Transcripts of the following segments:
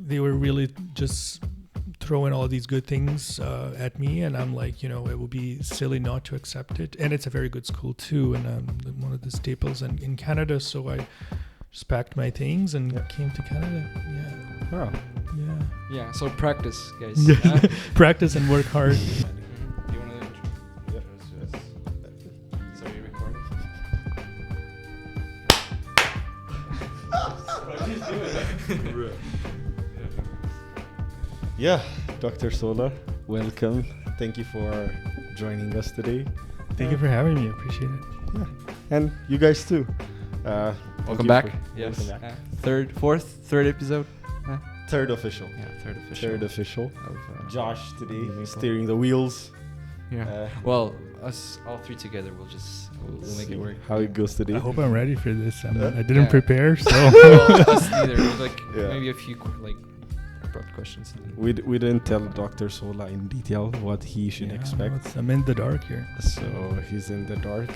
they were really just throwing all these good things at me, and I'm like, it would be silly not to accept it. And it's a very good school too, and one of the staples in Canada. So I just packed my things and came to Canada. Yeah. Wow. Yeah. So practice, guys. Practice and work hard. Do you want to? Yes. So you recording? Yeah, Dr. Sola, welcome. Thank you for joining us today. Thank you for having me. I appreciate it. Yeah, and you guys too. Welcome back. Yes. Welcome back. Third episode. Third official. Yeah, third official. Of Josh today steering the wheels. Yeah. Well, us all three together, we'll make it work. How it goes today. I hope I'm ready for this. I Yeah. didn't prepare, so. Well, us neither. Maybe a few abrupt questions. We didn't tell Dr. Sola in detail what he should expect. I'm in the dark here. So he's in the dark.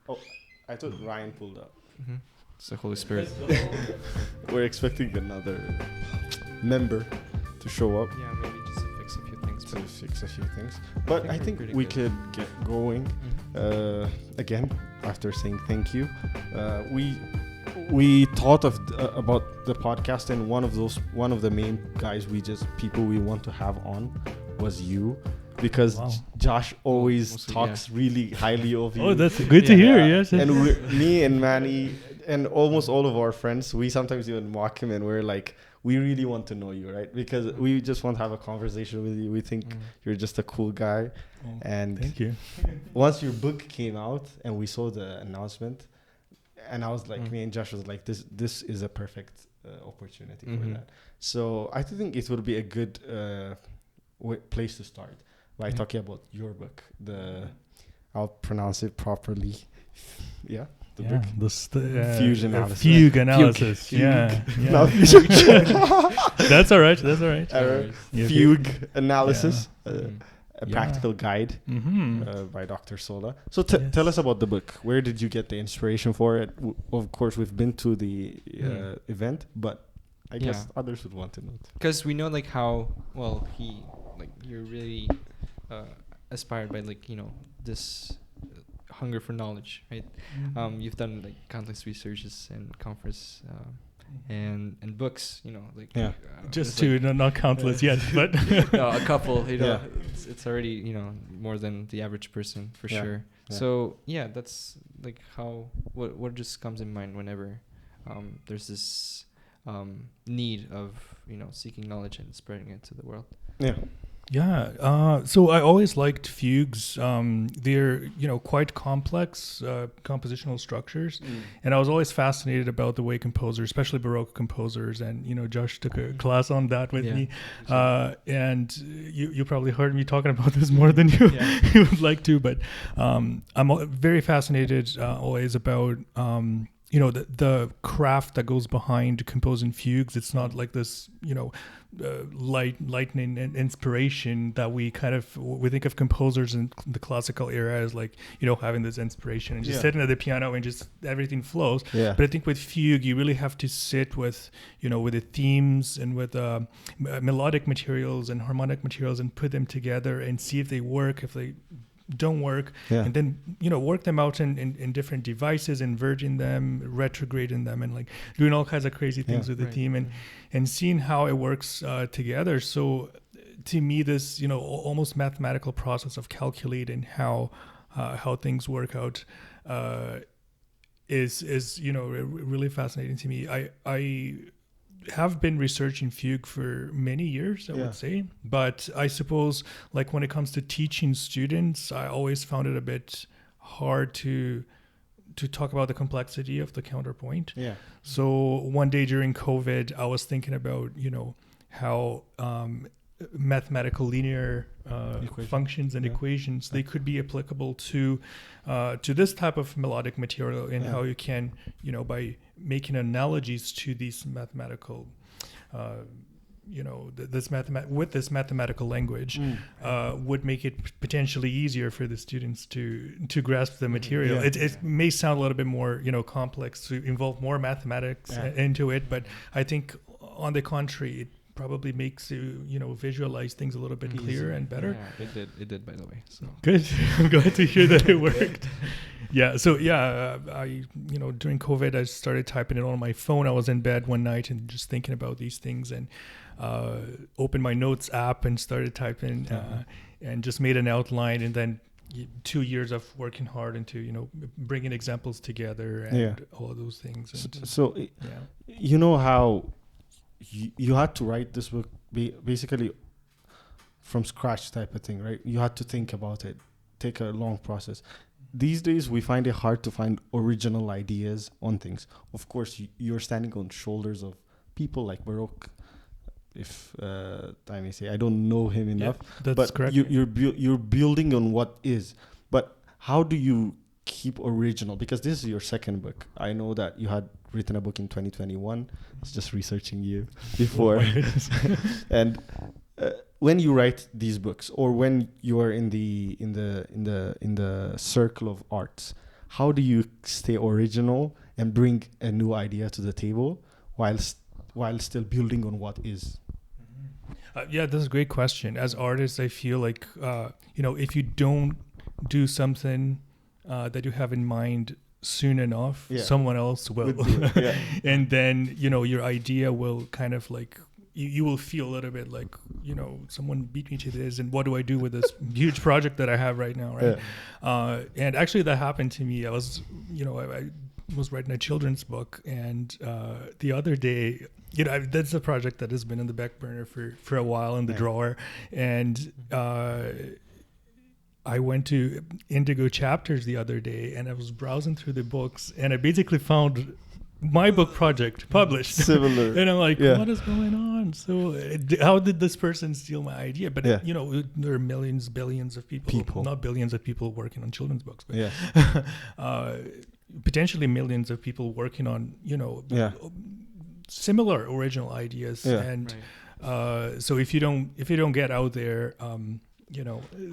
Oh, I thought Ryan pulled up. Mm-hmm. It's the Holy Spirit. We're expecting another member to show up. Yeah, maybe just to fix a few things. But I think we good. could get going. Again, after saying thank you, we thought of about the podcast, and one of the main guys people we want to have on was you, because Josh always talks really highly of you. Oh, that's good to hear. Yes. And me and Manny and almost all of our friends, we sometimes even mock him, and we're like, we really want to know you, right? Because we just want to have a conversation with you. We think you're just a cool guy. And thank you. Once your book came out and we saw the announcement, and I was like, me and Josh was like, this is a perfect opportunity for that. So I think it would be a good place to start by talking about your book. I'll pronounce it properly. Yeah. The book. Fugue analysis. Fugue analysis. Fugue. Yeah. That's all right. Fugue analysis. A practical guide by Dr. Sola. So tell us about the book. Where did you get the inspiration for it? Of course, we've been to the event, but I guess others would want to know. Because we know you're really aspired by this hunger for knowledge, right? You've done countless researches and conference and books, just two, not countless yet, but a couple. It's already more than the average person for sure. Yeah. So that's what just comes in mind whenever there's this need of seeking knowledge and spreading it to the world. So I always liked fugues. They're quite complex compositional structures, and I was always fascinated about the way composers, especially Baroque composers, and Josh took a class on that with me, and you probably heard me talking about this more than you you would like to, but I'm very fascinated always about the craft that goes behind composing fugues. It's not like this lightning and inspiration that we think of composers in the classical era as having this inspiration and just sitting at the piano and just everything flows. But I think with fugue you really have to sit with with the themes and with melodic materials and harmonic materials and put them together and see if they work, if they don't work, and then work them out in different devices, inverting them, retrograding them, and doing all kinds of crazy things with the theme and seeing how it works together. So to me, this almost mathematical process of calculating how things work out is really fascinating to me. I have been researching fugue for many years, I would say, but I suppose when it comes to teaching students, I always found it a bit hard to talk about the complexity of the counterpoint. So one day during COVID, I was thinking about how mathematical linear functions and equations, they could be applicable to this type of melodic material, and how you can by making analogies to these mathematical this mathematical language would make it potentially easier for the students to grasp the material. It may sound a little bit more complex, to involve more mathematics into it, but I think on the contrary, it probably makes you visualize things a little bit clearer and better. Yeah, it did, by the way. So good. I'm glad to hear that it worked. I during COVID I started typing it on my phone. I was in bed one night and just thinking about these things, and opened my notes app and started typing and just made an outline, and then 2 years of working hard into bringing examples together and all of those things. And so you know how you had to write this book basically from scratch type of thing, right? You had to think about it, take a long process. These days we find it hard to find original ideas on things. Of course, you're standing on shoulders of people like Baroque, if I may say. I don't know him enough, that's correct. You're building on what is. But how do you keep original? Because this is your second book. I know that you had written a book in 2021. I was just researching you before. And when you write these books, or when you are in the circle of arts, how do you stay original and bring a new idea to the table while still building on what is? That's a great question. As artists, I feel like if you don't do something that you have in mind soon enough, someone else will. And then your idea will kind of like, you will feel a little bit like, someone beat me to this, and what do I do with this huge project that I have right now, right? And actually that happened to me. I was writing a children's book, and the other day, that's a project that has been in the back burner for a while in the drawer, and I went to Indigo Chapters the other day, and I was browsing through the books, and I basically found my book project published. Similar. And I'm like, what is going on? So how did this person steal my idea? But there are millions, billions of people, not billions of people working on children's books, but potentially millions of people working on, similar original ideas. And so if you don't get out there,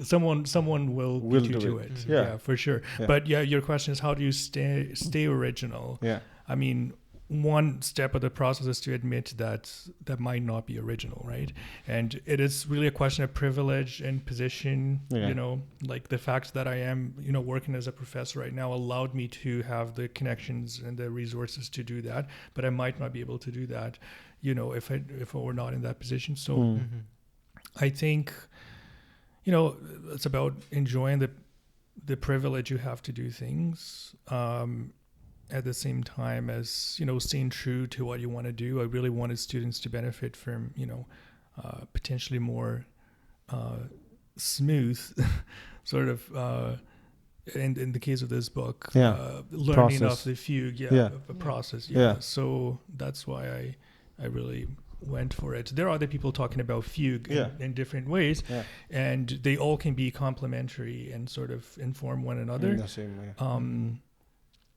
someone will beat you to it. Yeah, for sure. But your question is, how do you stay original? I mean, one step of the process is to admit that might not be original, right? And it is really a question of privilege and position. Like the fact that I am, working as a professor right now allowed me to have the connections and the resources to do that. But I might not be able to do that, if I were not in that position. So I think, it's about enjoying the privilege you have to do things. At the same time as, staying true to what you want to do. I really wanted students to benefit from, potentially more smooth sort of, in the case of this book, learning process. Of the fugue, a process. So that's why I really went for it. There are other people talking about fugue in different ways, and they all can be complementary and sort of inform one another. In the same way.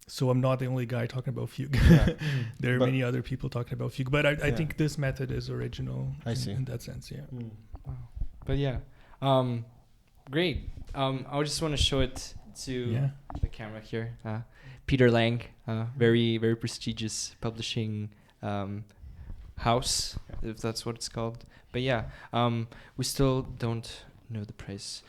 So I'm not the only guy talking about fugue. There are many other people talking about fugue, but I think this method is original in that sense. Wow. But great. I just want to show it to the camera here. Peter Lang, very, very prestigious publishing house, if that's what it's called. But we still don't know the price,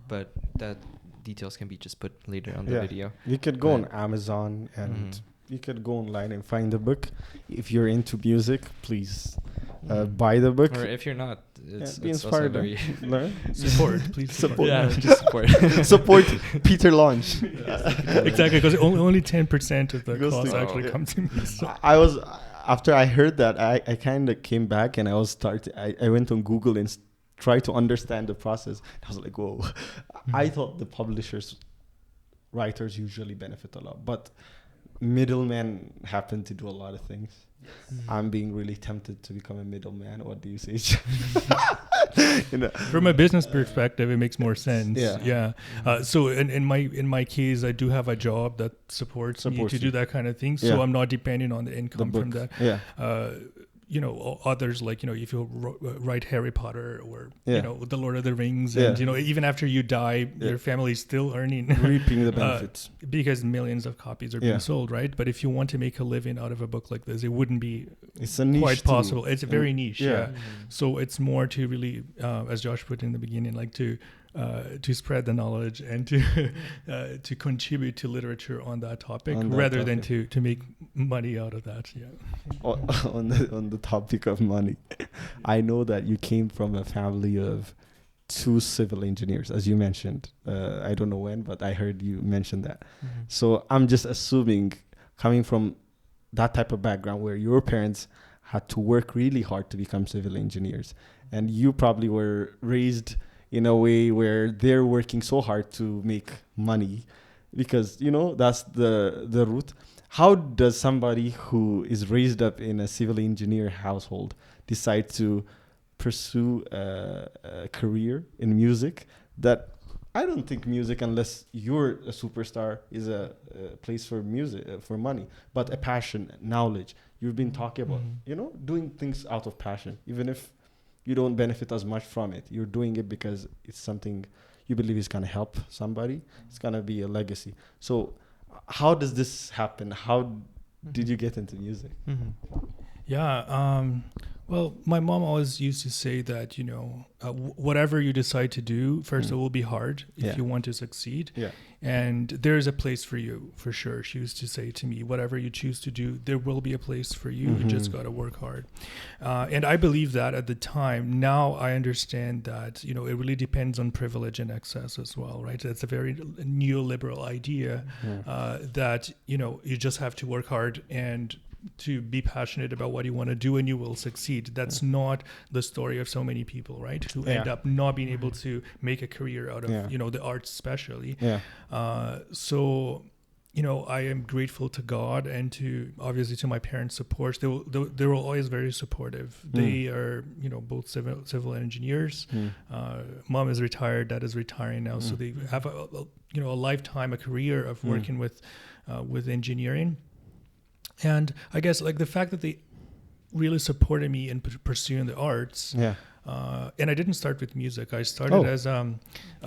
but that details can be just put later on the video. You could go on Amazon, and you could go online and find the book. If you're into music, please buy the book. Or if you're not, it's be inspired. Also support, please. Support. Just support. Support Peter Launch. Exactly, because only 10% of the costs actually come to me. So. After I heard that, I kind of came back, and I went on Google and try to understand the process. I was like, whoa. I thought the writers usually benefit a lot, but middlemen happen to do a lot of things. I'm being really tempted to become a middleman. What do you say? From a business perspective, it makes more sense. So in my case, I do have a job that supports me to do that kind of thing. So I'm not depending on the income from that. others, like, if you write Harry Potter or, The Lord of the Rings, and, even after you die, your family's still earning. Reaping the benefits. Because millions of copies are being sold, right? But if you want to make a living out of a book like this, it wouldn't be quite possible. It's very niche, So it's more to really, as Josh put in the beginning, like to spread the knowledge and to contribute to literature on that topic rather than to make money out of that. On the topic of money, I know that you came from a family of 2 civil engineers, as you mentioned. I don't know when, but I heard you mention that. Mm-hmm. So I'm just assuming, coming from that type of background where your parents had to work really hard to become civil engineers, and you probably were raised in a way where they're working so hard to make money, because that's the root. How does somebody who is raised up in a civil engineer household decide to pursue a career in music? That I don't think music, unless you're a superstar, is a place for music, for money, but a passion, knowledge. You've been talking about, doing things out of passion, even if you don't benefit as much from it. You're doing it because it's something you believe is going to help somebody. It's going to be a legacy. So how does this happen? How did you get into music? Well, my mom always used to say that, whatever you decide to do, first it will be hard if you want to succeed. Yeah. And there's a place for you, for sure. She used to say to me, whatever you choose to do, there will be a place for you. You just got to work hard. And I believe that at the time. Now I understand that, it really depends on privilege and access as well, right? That's a very neoliberal idea that, you just have to work hard and to be passionate about what you want to do and you will succeed. That's not the story of so many people, right? Who end up not being able to make a career out of, the arts especially. So, I am grateful to God and obviously to my parents' support. They were always very supportive. They are, both civil engineers. Mom is retired, dad is retiring now. So they have a lifetime, a career of working with engineering. And I guess like the fact that they really supported me in pursuing the arts. And I didn't start with music. I started as I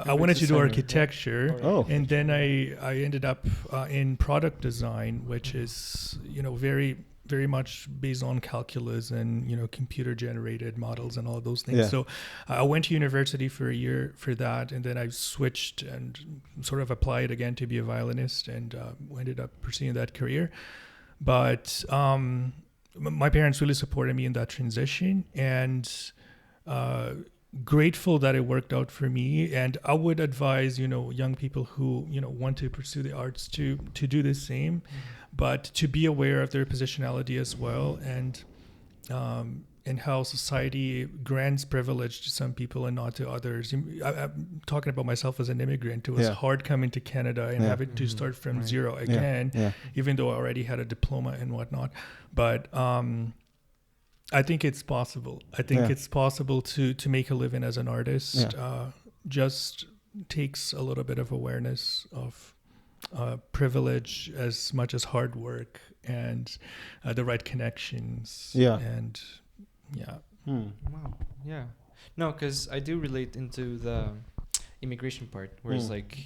wanted to do architecture, and then I ended up in product design, which is very very much based on calculus and computer generated models and all of those things. So I went to university for a year for that, and then I switched and sort of applied again to be a violinist, and ended up pursuing that career. But my parents really supported me in that transition, and grateful that it worked out for me. And I would advise, young people who, want to pursue the arts to do the same, but to be aware of their positionality as well, and how society grants privilege to some people and not to others. I'm talking about myself as an immigrant. It was hard coming to Canada and having to start from zero again, even though I already had a diploma and whatnot. But I think it's possible. I think it's possible to make a living as an artist. Just takes a little bit of awareness of privilege as much as hard work and the right connections. And Wow. Yeah. No, because I do relate into the immigration part, where it's like,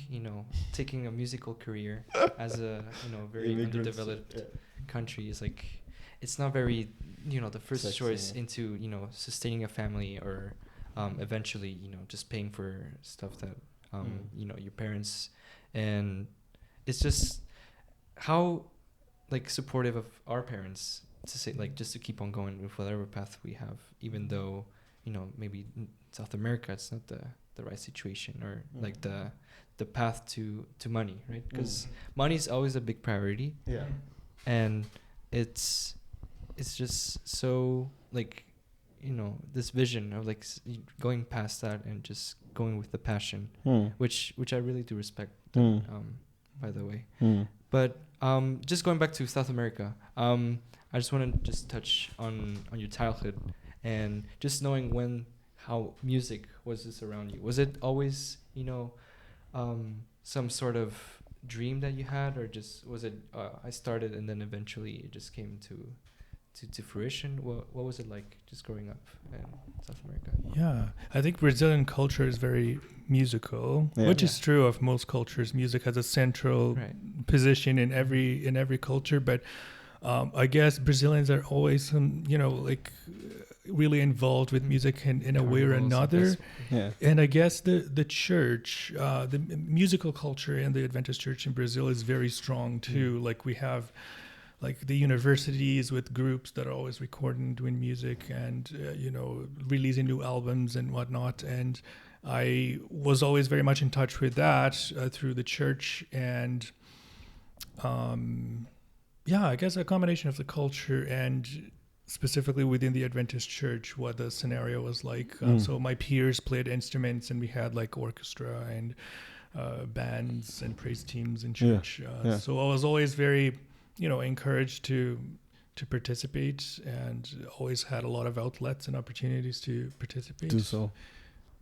taking a musical career as a, very underdeveloped country is like, it's not very, the first choice into, sustaining a family, or eventually, just paying for stuff that, your parents, and it's just how like supportive of our parents to say, like, just to keep on going with whatever path we have, even though, maybe in South America, it's not the right situation, or like the path to money, right? Because money is always a big priority. And it's just so like, this vision of like going past that and just going with the passion, which I really do respect, by the way. But just going back to South America, I just want to just touch on your childhood, and just knowing how music was just around you. Was it always, some sort of dream that you had, or just was it I started and then eventually it just came to fruition? What was it like just growing up in South America? Yeah, I think Brazilian culture is very musical, which is true of most cultures. Music has a central position in every culture, but I guess Brazilians are always really involved with music in a way or another. And I guess the church, the musical culture in the Adventist church in Brazil is very strong too. Like we have like the universities with groups that are always recording, doing music and, releasing new albums and whatnot. And I was always very much in touch with that through the church. And I guess a combination of the culture and specifically within the Adventist church, what the scenario was like. So my peers played instruments and we had like orchestra and bands and praise teams in church. So I was always very encouraged to participate and always had a lot of outlets and opportunities to participate. Do so.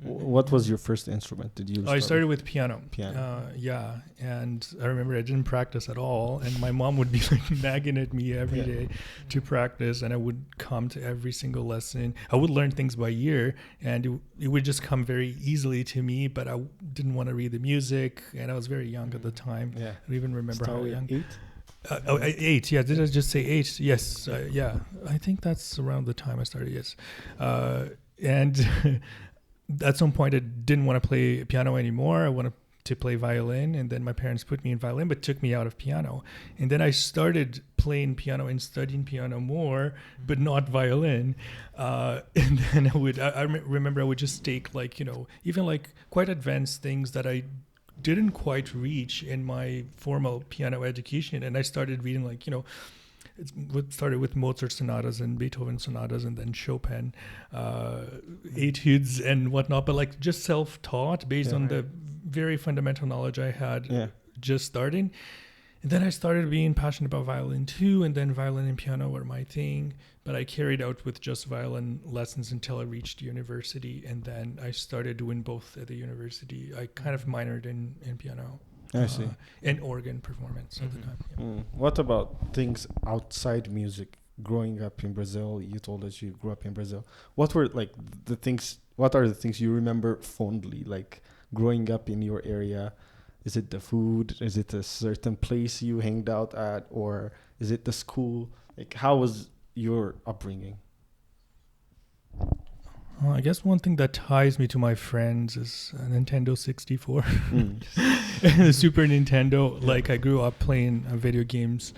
What was your first instrument? I started with piano. And I remember I didn't practice at all, and my mom would be like nagging at me every day to practice, and I would come to every single lesson. I would learn things by ear, and it would just come very easily to me, but I didn't want to read the music, and I was very young at the time. I don't even remember how young. 8? 8, yeah. Did I just say 8? Yes, I think that's around the time I started, yes. And at some point I didn't want to play piano anymore. I wanted to play violin, and then my parents put me in violin but took me out of piano. And then I started playing piano and studying piano more, but not violin. And then I remember I would just take even like quite advanced things that I didn't quite reach in my formal piano education, and I started reading it started with Mozart sonatas and Beethoven sonatas, and then Chopin etudes and whatnot, but just self-taught based on the very fundamental knowledge I had just starting. And then I started being passionate about violin too, and then violin and piano were my thing, but I carried out with just violin lessons until I reached university, and then I started doing both at the university. I kind of minored in piano. I see. And organ performance at the time. What about things outside music? Growing up in Brazil, you told us you grew up in Brazil. What were the things? What are the things you remember fondly, like growing up in your area? Is it the food? Is it a certain place you hanged out at, or is it the school? How was your upbringing? I guess one thing that ties me to my friends is a Nintendo 64. The Super Nintendo. I grew up playing video games.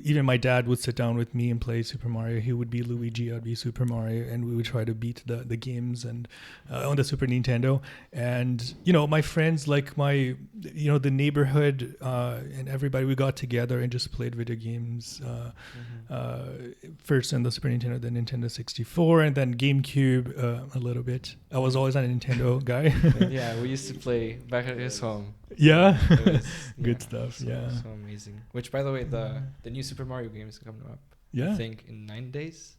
Even my dad would sit down with me and play Super Mario. He would be Luigi, I'd be Super Mario, and we would try to beat the games and on the Super Nintendo. And my friends, the neighborhood and everybody, we got together and just played video games. First on the Super Nintendo, then Nintendo 64, and then GameCube a little bit. I was always a Nintendo guy. We used to play back at his home. Good stuff. So amazing. Which, by the way, the new Super Mario game is coming up. I think in 9 days.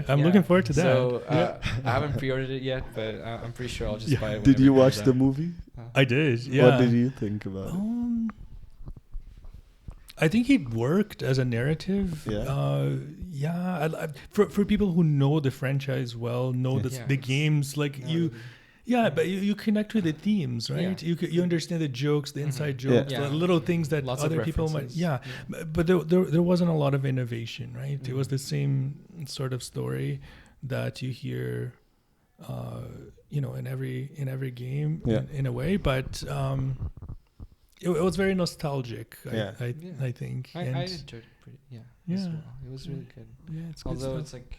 I'm looking forward to that. So I haven't pre-ordered it yet, but I'm pretty sure I'll just buy it. Did you watch the movie? I did. Yeah. What did you think about it? I think it worked as a narrative. For people who know the franchise well, know the games, but you connect with the themes, right? You understand the jokes, the inside jokes, the little things that other people might. But there wasn't a lot of innovation, right? It was the same sort of story that you hear, in every game in a way, but. It was very nostalgic, I think. I enjoyed it pretty, as well. It was really good. It's good. Although it's like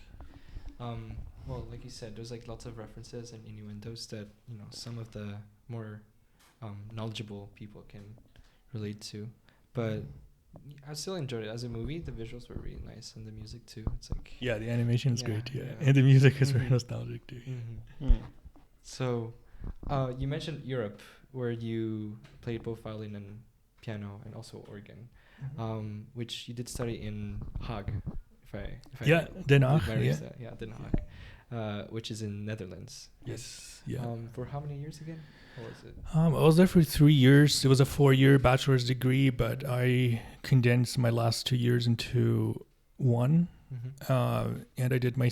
you said, there's lots of references and innuendos that some of the more knowledgeable people can relate to. But I still enjoyed it as a movie. The visuals were really nice, and the music too. It's the animation is great, and the music is very nostalgic too. So, you mentioned Europe, where you played both violin and piano and also organ, which you did study in Hague, Den Haag, Den Haag, which is in Netherlands. Yes. For how many years again? What was it? I was there for 3 years. It was a 4-year bachelor's degree, but I condensed my last 2 years into one. and I did my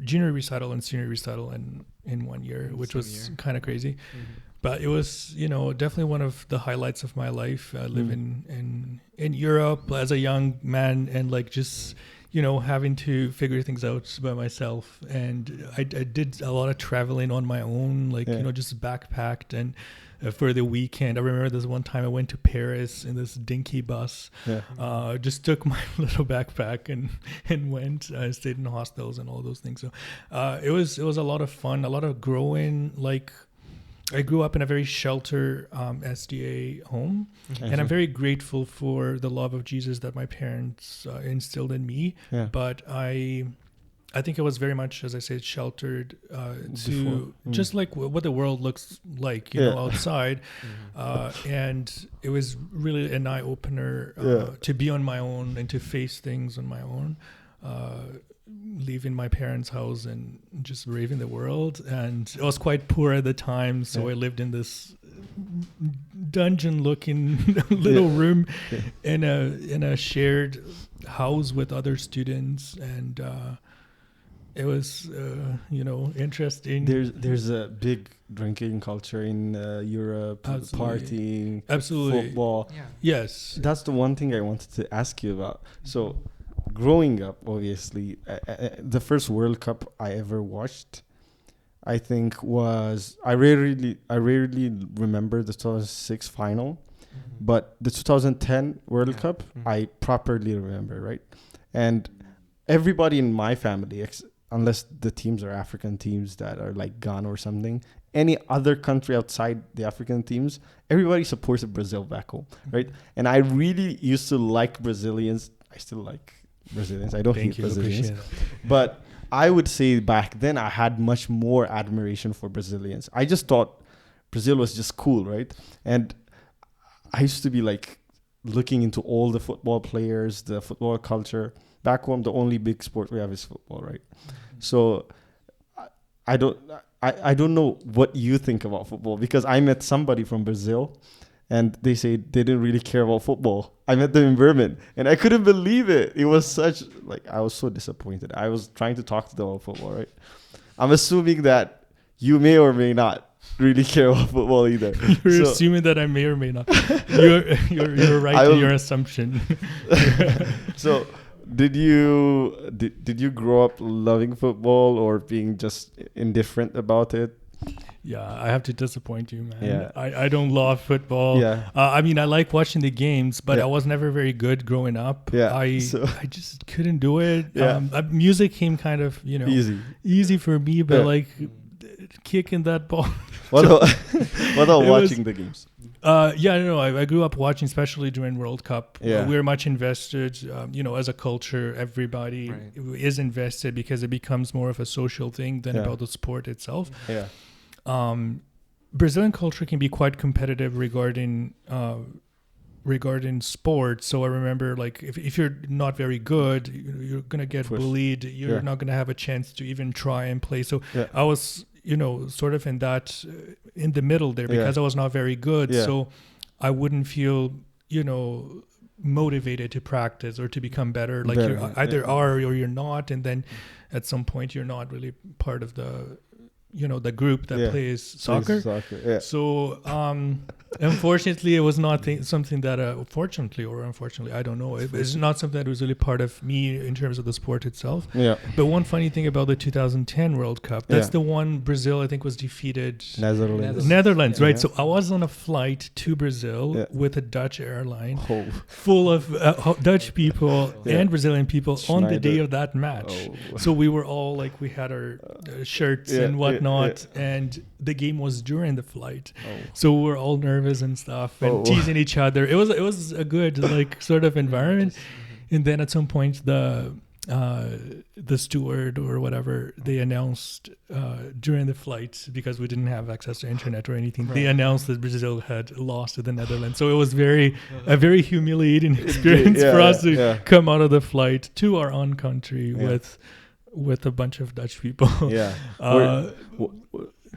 junior recital and senior recital in 1 year, which was kind of crazy. But it was, definitely one of the highlights of my life. Living in Europe as a young man, and like just having to figure things out by myself. And I did a lot of traveling on my own, like just backpacked and. For the weekend, I remember this one time I went to Paris in this dinky bus. Just took my little backpack and went. I stayed in hostels and all those things. So it was a lot of fun, a lot of growing. Like I grew up in a very sheltered SDA home, and I'm very grateful for the love of Jesus that my parents instilled in me. But I think it was very much, as I said, sheltered to just like what the world looks like, outside. And it was really an eye opener to be on my own and to face things on my own, leaving my parents' house and just braving the world. And I was quite poor at the time, so I lived in this dungeon-looking little room in a shared house with other students, and it was, interesting. There's a big drinking culture in Europe, partying, football. Yeah. Yes. That's the one thing I wanted to ask you about. So, growing up, obviously, the first World Cup I ever watched, I think was I rarely remember the 2006 final, but the 2010 World Cup I properly remember, right? And everybody in my family, unless the teams are African teams that are like Ghana or something, any other country outside the African teams, everybody supported Brazil back home, right? And I really used to like Brazilians. I still like Brazilians. I don't hate Brazilians. But I would say back then I had much more admiration for Brazilians. I just thought Brazil was just cool, right? And I used to be like looking into all the football players, the football culture. Back home, the only big sport we have is football, right? So I don't know what you think about football, because I met somebody from Brazil and they say they didn't really care about football. I met them in Burman and I couldn't believe it. It was such, I was so disappointed. I was trying to talk to them about football, right? I'm assuming that you may or may not really care about football either. You're assuming that I may or may not. You're right in your assumption. So did you grow up loving football or being just indifferent about it? Yeah, I have to disappoint you, man. Yeah. I don't love football. Yeah. I mean, I like watching the games, but I was never very good growing up. Yeah. I just couldn't do it. Yeah. Music came kind of, easy for me, but kicking that ball. What about watching the games? I grew up watching, especially during World Cup. Yeah. We were much invested. As a culture, everybody is invested because it becomes more of a social thing than about the sport itself. Yeah. Brazilian culture can be quite competitive regarding sports. So I remember, if you're not very good, you're gonna get bullied. You're not gonna have a chance to even try and play. So I was sort of in the middle there because I was not very good. Yeah. So I wouldn't feel, motivated to practice or to become better. You either are or you're not. And then at some point you're not really part of the group that plays soccer. Yeah. So, unfortunately, it was not something that, fortunately or unfortunately, I don't know. It's not something that was really part of me in terms of the sport itself. Yeah. But one funny thing about the 2010 World Cup, that's the one Brazil, I think, was defeated. Netherlands, right? So I was on a flight to Brazil with a Dutch airline full of Dutch people and Brazilian people on the day of that match. So we were all we had our shirts and whatnot, and the game was during the flight. So we were all nervous and stuff and teasing each other. It was a good sort of environment. And then at some point the steward or whatever, they announced during the flight, because we didn't have access to internet or anything, they announced that Brazil had lost to the Netherlands. So it was a very humiliating experience for us to come out of the flight to our own country with a bunch of Dutch people.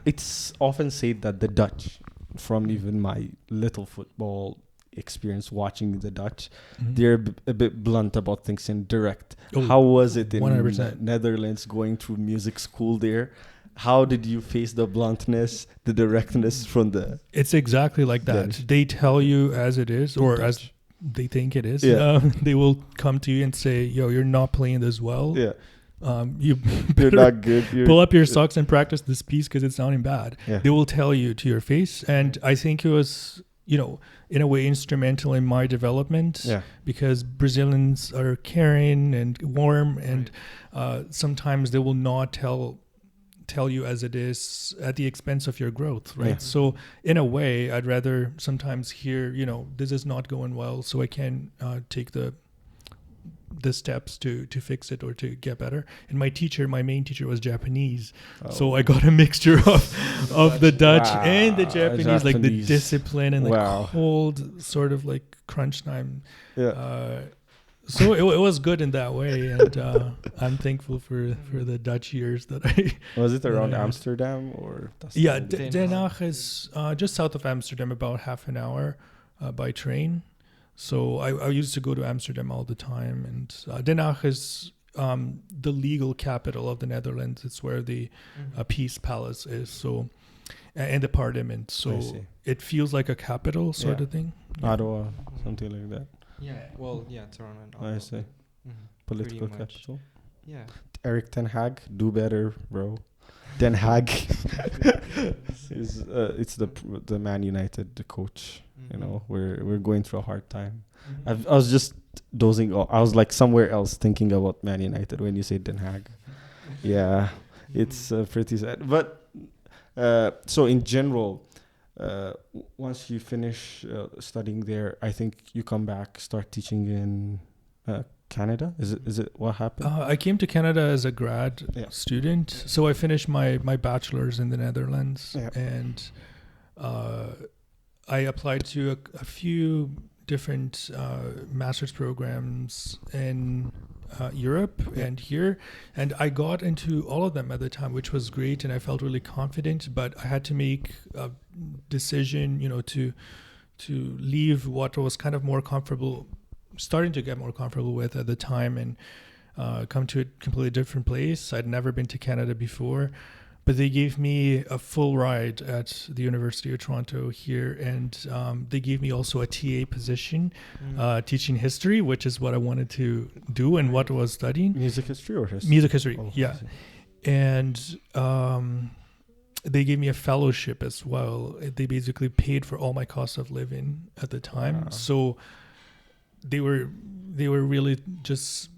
It's often said that the Dutch, from even my little football experience watching the Dutch. Mm-hmm. They're a bit blunt about things and direct. Oh, how was it in 100%. Netherlands going through music school there? How did you face the bluntness, the directness from the... It's exactly like that. Dutch. They tell you as it is, or Dutch. as they think it is. Yeah. They will come to you and say, yo, you're not playing this well. Yeah. You You're not good. pull up your socks and practice this piece because it's sounding bad. Yeah. They will tell you to your face. And I think it was, in a way instrumental in my development, because Brazilians are caring and warm, and sometimes they will not tell you as it is at the expense of your growth, right? Yeah. So in a way, I'd rather sometimes hear, this is not going well, so I can take the steps to fix it or to get better. And my main teacher was Japanese, so I got a mixture of the Dutch and the Japanese, like the discipline and the cold sort of like crunch time. So it was good in that way, and I'm thankful for the Dutch years that I... Was it around Amsterdam or... Den Haag is just south of Amsterdam, about half an hour by train. So I used to go to Amsterdam all the time, and Den Haag is the legal capital of the Netherlands. It's where the Peace Palace is, so, and the Parliament. So it feels like a capital sort of thing. Ottawa, something like that. Yeah, well, Toronto and Ottawa. I see. Political capital. Yeah. Eric Ten Hag, do better, bro. Den Haag is it's the Man United, the coach. We're going through a hard time. I was just dozing off. I was like somewhere else thinking about Man United when you say Den Haag. Yeah, it's pretty sad. But so in general, once you finish studying there, I think you come back, start teaching in Canada. Is it what happened? I came to Canada as a grad student, so I finished my bachelor's in the Netherlands, and I applied to a few different master's programs in Europe and here, and I got into all of them at the time, which was great, and I felt really confident. But I had to make a decision, to leave what was kind of more comfortable, starting to get more comfortable with at the time, and come to a completely different place. I'd never been to Canada before, but they gave me a full ride at the University of Toronto here, and they gave me also a TA position, teaching history, which is what I wanted to do and what I was studying. Music history or history? Music history, yeah. And they gave me a fellowship as well. They basically paid for all my cost of living at the time. So they were really just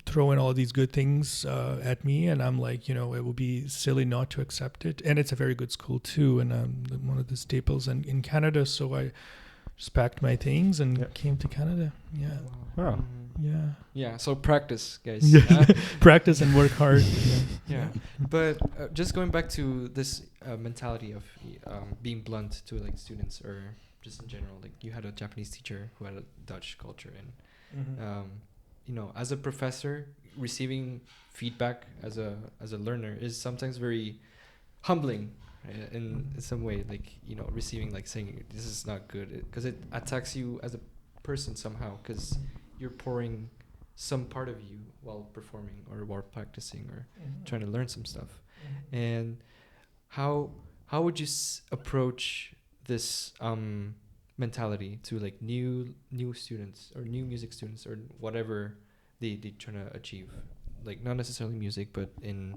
throwing all these good things at me, and I'm like, it would be silly not to accept it. And it's a very good school too, and one of the staples in Canada. So I just packed my things and came to Canada. Yeah. Wow. Yeah. So practice, guys. Practice and work hard. Yeah. But just going back to this mentality of being blunt to like students, or just in general, like you had a Japanese teacher who had a Dutch culture, and as a professor, receiving feedback as a learner is sometimes very humbling, right? In some way, like receiving, like saying this is not good, because it attacks you as a person somehow, because you're pouring some part of you while performing or while practicing or trying to learn some stuff. And how would you approach this mentality to like new students or new music students or whatever they trying to achieve, like not necessarily music, but in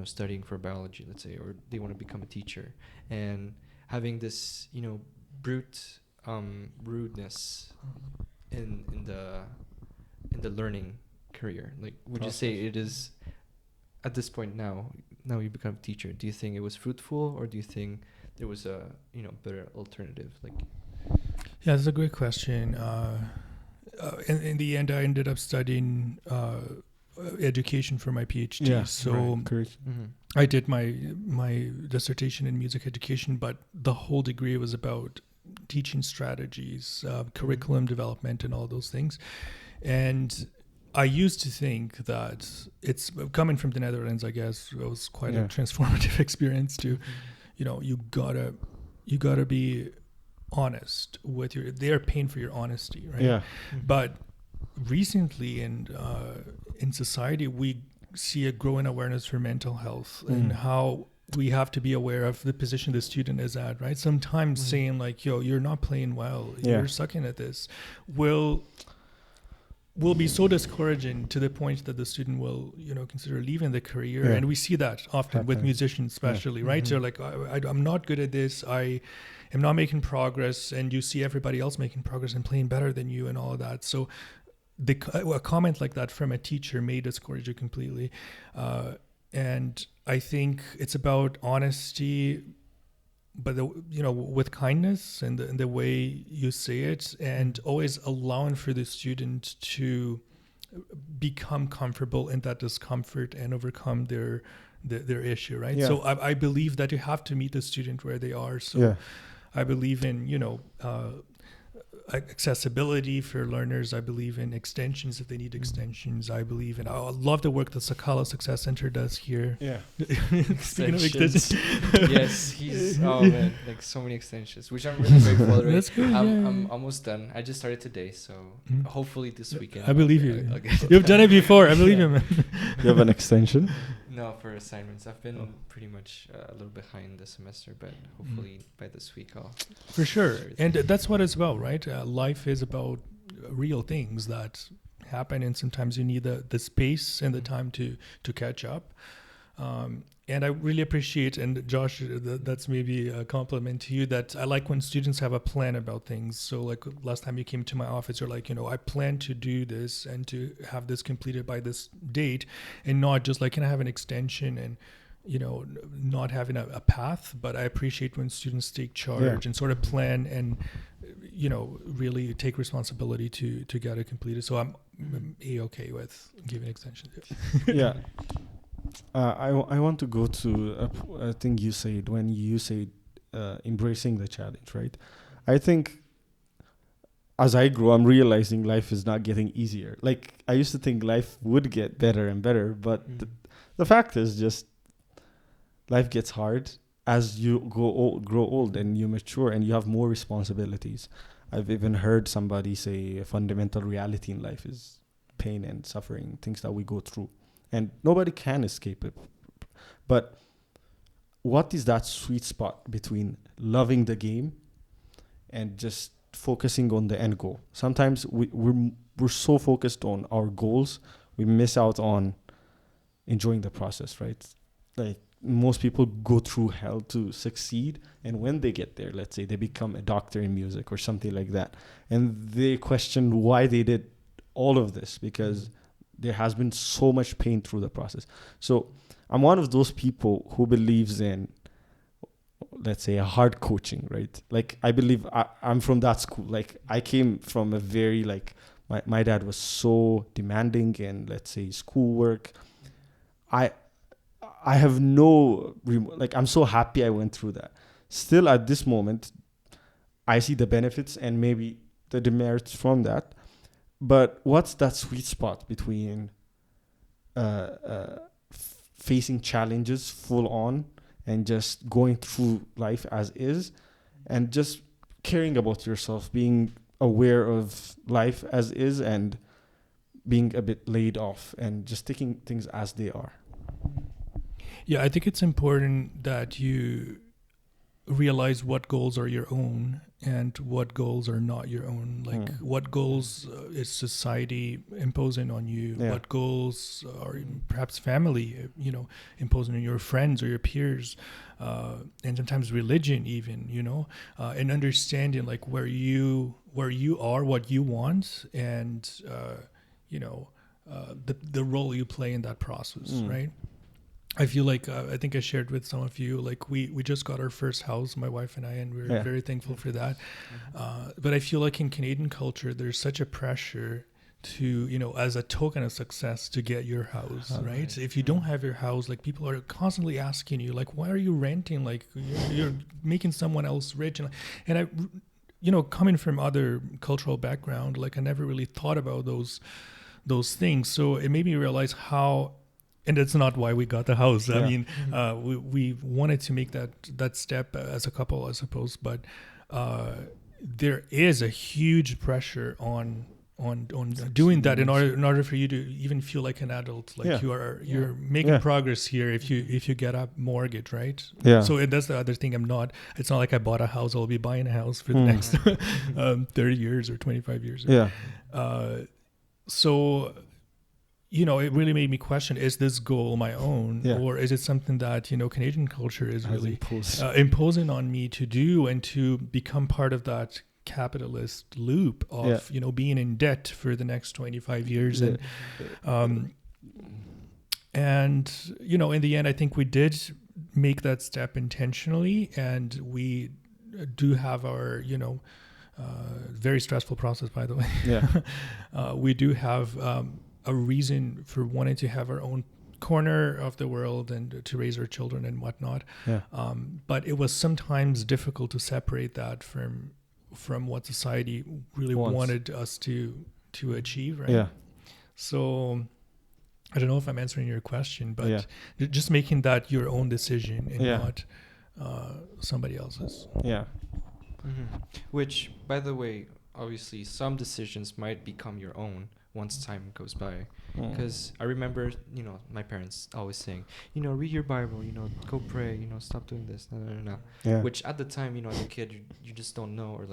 studying for biology, let's say, or they want to become a teacher, and having this rudeness in the learning career? Like, would you say it is at this point now you become a teacher? Do you think it was fruitful, or do you think there was a better alternative? Like, yeah, that's a great question. In the end, I ended up studying education for my PhD. I did my dissertation in music education, but the whole degree was about teaching strategies, curriculum development, and all those things. And I used to think that it's coming from the Netherlands, I guess, it was quite a transformative experience to, you gotta be honest with they are paying for your honesty, right? Yeah. But recently in society, we see a growing awareness for mental health and how we have to be aware of the position the student is at, right? Sometimes saying like, yo, you're not playing well, you're sucking at this, will be so discouraging to the point that the student will, consider leaving the career. Yeah. And we see that often with musicians, especially, right? So like, I'm not good at this. I am not making progress. And you see everybody else making progress and playing better than you and all of that. So a comment like that from a teacher may discourage you completely. And I think it's about honesty, but with kindness and the way you say it, and always allowing for the student to become comfortable in that discomfort and overcome their issue, right? Yeah. So I believe that you have to meet the student where they are. So I believe in accessibility for learners. I believe in extensions if they need extensions. I believe in, I love the work the Sakala Success Center does here. Yeah. Speaking of extensions. Yes, he's, oh man, like so many extensions, which I'm really grateful for. That's good. I'm almost done. I just started today, so hopefully this weekend. I believe you. You've done it before. I believe you, man. You have an extension? No, for assignments. I've been pretty much a little behind this semester, but hopefully by this week I'll... For sure. And that's what it's about, right? Life is about real things that happen, and sometimes you need the space and the time to catch up. And I really appreciate, and Josh, that's maybe a compliment to you, that I like when students have a plan about things. So like last time you came to my office, you're like, I plan to do this and to have this completed by this date, and not just like, can I have an extension and, not having a path. But I appreciate when students take charge and sort of plan and, really take responsibility to get it completed. So I'm A-okay with giving extensions. Yeah. I want to go to a thing you said when you said embracing the challenge, right? I think as I grow, I'm realizing life is not getting easier. Like I used to think life would get better and better, but the fact is just life gets hard as you grow old and you mature and you have more responsibilities. I've even heard somebody say a fundamental reality in life is pain and suffering, things that we go through. And nobody can escape it. But what is that sweet spot between loving the game and just focusing on the end goal? Sometimes we're so focused on our goals, we miss out on enjoying the process, right? Like most people go through hell to succeed. And when they get there, let's say they become a doctor in music or something like that, and they question why they did all of this, because there has been so much pain through the process. So I'm one of those people who believes in, let's say, a hard coaching, right? Like I believe I'm from that school. Like I came from a very, like, my dad was so demanding in, let's say, schoolwork. I have no, like, I'm so happy I went through that. Still at this moment, I see the benefits and maybe the demerits from that. But what's that sweet spot between facing challenges full on and just going through life as is, and just caring about yourself, being aware of life as is, and being a bit laid off and just taking things as they are? Yeah, I think it's important that you realize what goals are your own and what goals are not your own. Like what goals is society imposing on you? What goals are perhaps family, imposing on your friends or your peers, and sometimes religion even, and understanding like where you are, what you want, and the role you play in that process, right? I feel like, I think I shared with some of you, like we just got our first house, my wife and I, and we're very thankful for that. But I feel like in Canadian culture, there's such a pressure to, as a token of success, to get your house, right? If you don't have your house, like people are constantly asking you, like, why are you renting? Like you're making someone else rich. And I, coming from other cultural background, like I never really thought about those things. So it made me realize how. And that's not why we got the house. I mean, we wanted to make that step as a couple, I suppose. But there is a huge pressure on doing that in order for you to even feel like an adult, like you're making progress here if you get a mortgage, right? So that's the other thing. It's not like I bought a house. I'll be buying a house for the next 30 years or 25 years. So it really made me question, is this goal my own, or is it something that Canadian culture is really imposing on me to do, and to become part of that capitalist loop of being in debt for the next 25 years. And in the end, I think we did make that step intentionally, and we do have our very stressful process, by the way. We do have a reason for wanting to have our own corner of the world and to raise our children and whatnot. But it was sometimes difficult to separate that from what society really wanted us to achieve, right? So I don't know if I'm answering your question, but just making that your own decision and not somebody else's. Which, by the way, obviously some decisions might become your own once time goes by. Because I remember, my parents always saying, read your Bible, go pray, stop doing this, no. Which at the time, as a kid, you just don't know, or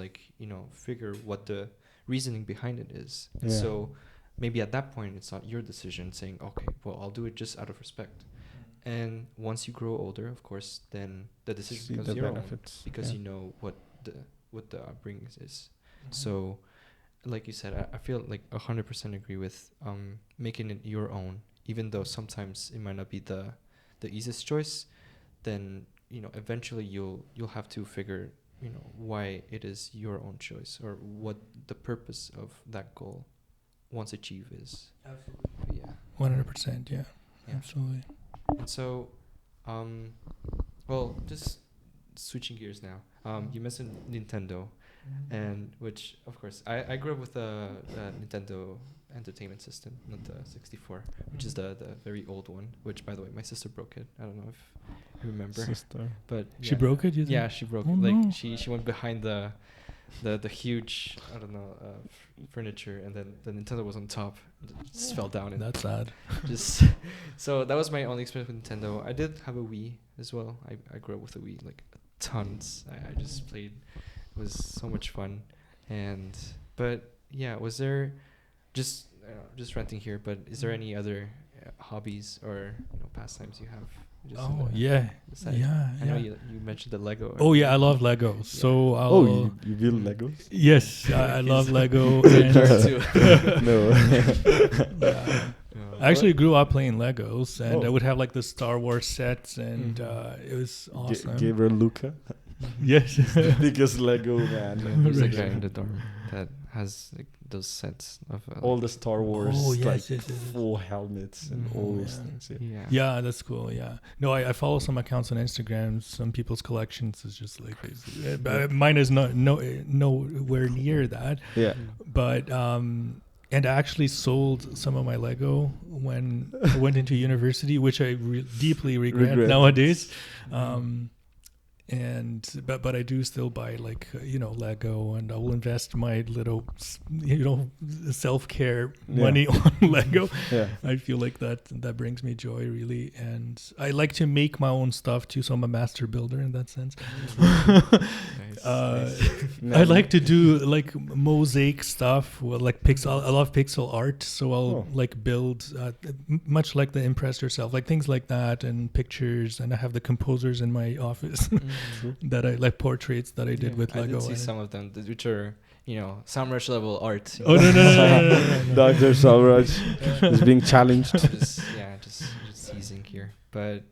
figure what the reasoning behind it is. And so maybe at that point, it's not your decision saying, okay, well, I'll do it just out of respect. And once you grow older, of course, then the decision becomes your own, because you know what the upbringing is. So, like you said, I feel like 100% agree with making it your own, even though sometimes it might not be the easiest choice. Then eventually you'll have to figure why it is your own choice, or what the purpose of that goal once achieved is. Absolutely. 100%. Yeah. Absolutely. And so, well, just switching gears now. You mentioned Nintendo. And which, of course, I grew up with a Nintendo Entertainment System, not the 64, which is the very old one, which, by the way, my sister broke it. I don't know if you remember. But she broke it? Yeah, she broke it. Like, no. She went behind the huge, furniture, and then the Nintendo was on top. It just fell down. And that's sad. So that was my only experience with Nintendo. I did have a Wii as well. I grew up with a Wii, like tons. I just played. It was so much fun. But yeah, was there just ranting here, but is there any other hobbies or pastimes you have? I know you mentioned the Lego. I love Lego. So you build Legos? Yes, I love Lego. No. I actually grew up playing Legos, and I would have like the Star Wars sets, and it was awesome. Gabriel Luca. Yes. The biggest Lego man. There's a guy in the dorm that has like those sets of all the Star Wars full helmets and all those things. Yeah, that's cool. Yeah. No, I follow some accounts on Instagram. Some people's collections is just like crazy. Mine is nowhere near that. Yeah. But and I actually sold some of my Lego when I went into university, which I deeply regret nowadays. But I do still buy like Lego, and I will invest my little self-care money on Lego. I feel like that brings me joy, really, and I like to make my own stuff too, so I'm a master builder in that sense. I like to do like mosaic stuff, like pixel. I love pixel art, so I'll like build much like the Impress Yourself, like things like that, and pictures, and I have the composers in my office. That I like portraits that I did with Lego. I did see some of them, which are Samraj level art. Oh no. Dr. Samraj is being challenged. just teasing here, but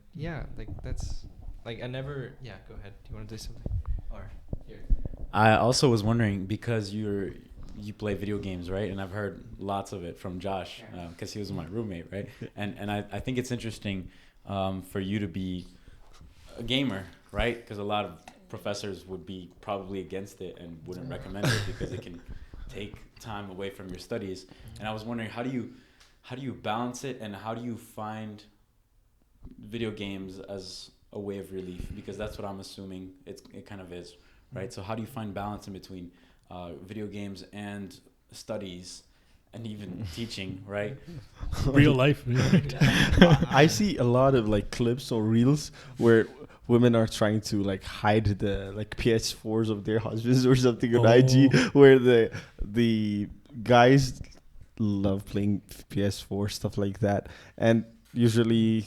like that's like I never. Yeah, go ahead. Do you want to do something? Or here. I also was wondering, because you play video games, right? And I've heard lots of it from Josh, because he was my roommate, right? And I think it's interesting for you to be a gamer, right? Because a lot of professors would be probably against it and wouldn't recommend it because it can take time away from your studies. And I was wondering, how do you balance it, and how do you find video games as a way of relief? Because that's what I'm assuming it kind of is, right? So how do you find balance in between video games and studies and even teaching, right? Real life. I see a lot of like clips or reels where women are trying to like hide the like PS4s of their husbands or something on IG, where the guys love playing PS4, stuff like that, and usually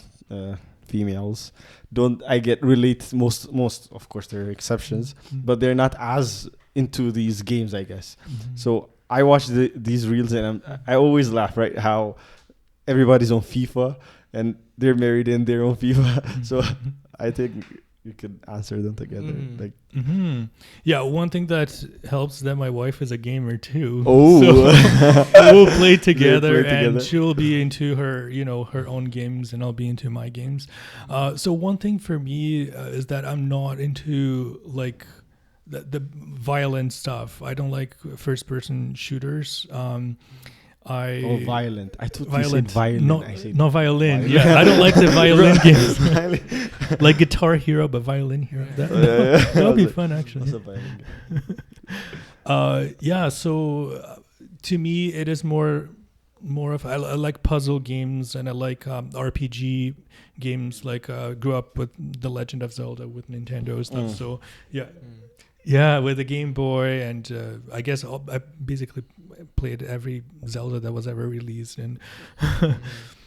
females don't. I get relate most. Of course, there are exceptions, but they're not as into these games, I guess. So I watch these reels and I always laugh, right? How everybody's on FIFA and they're married in their own FIFA. So I think you could answer them together. Like, yeah, one thing that helps that my wife is a gamer too. Oh, so we'll play together, and she'll be into her, her own games, and I'll be into my games. So one thing for me is that I'm not into like the violent stuff. I don't like first-person shooters. Violent. I thought violent. You said violin. No violin. Yeah, I don't like the violin games. Like Guitar Hero, but Violin Hero. That'll be fun, actually. So to me, it is more of I like puzzle games, and I like RPG games. Like grew up with The Legend of Zelda with Nintendo stuff. So yeah, with the Game Boy, and I guess I basically played every Zelda that was ever released. And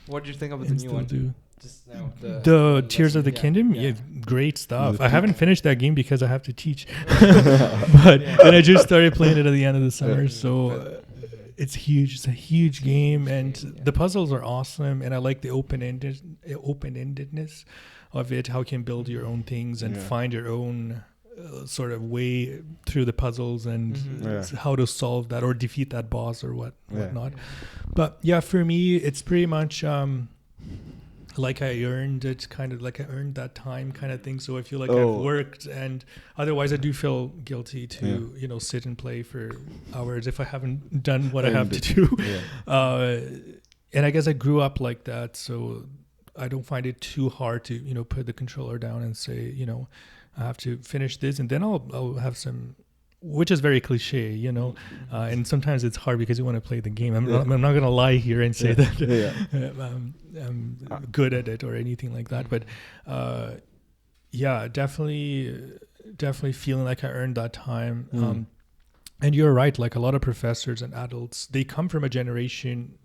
what did you think of the new one? Just now, the Tears of the Kingdom, great stuff. I haven't finished that game because I have to teach, and I just started playing it at the end of the summer. So it's huge. It's a huge game, and the puzzles are awesome. And I like the open-endedness of it. How you can build your own things and find your own sort of way through the puzzles, and how to solve that or defeat that boss or whatnot. But yeah, for me, it's pretty much like I earned it, kind of like I earned that time kind of thing. So I feel like I've worked, and otherwise I do feel guilty to sit and play for hours if I haven't done what I have to do. And I guess I grew up like that, so I don't find it too hard to put the controller down and say I have to finish this, and then I'll have some, which is very cliche, and sometimes it's hard because you want to play the game. I'm not going to lie here and say that I'm good at it or anything like that. But definitely feeling like I earned that time. And you're right, like a lot of professors and adults, they come from a generation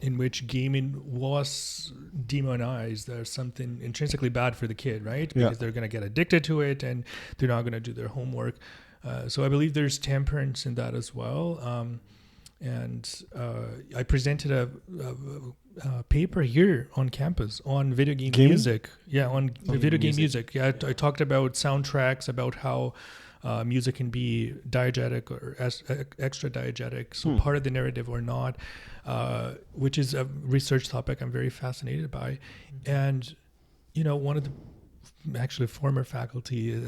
in which gaming was demonized. There's something intrinsically bad for the kid, right? Because they're going to get addicted to it and they're not going to do their homework. So I believe there's temperance in that as well. And I presented a paper here on campus on video game music. Yeah, on video game music. Yeah, I talked about soundtracks, about how music can be diegetic or extra diegetic, so part of the narrative or not, which is a research topic I'm very fascinated by. And one of the actually former faculty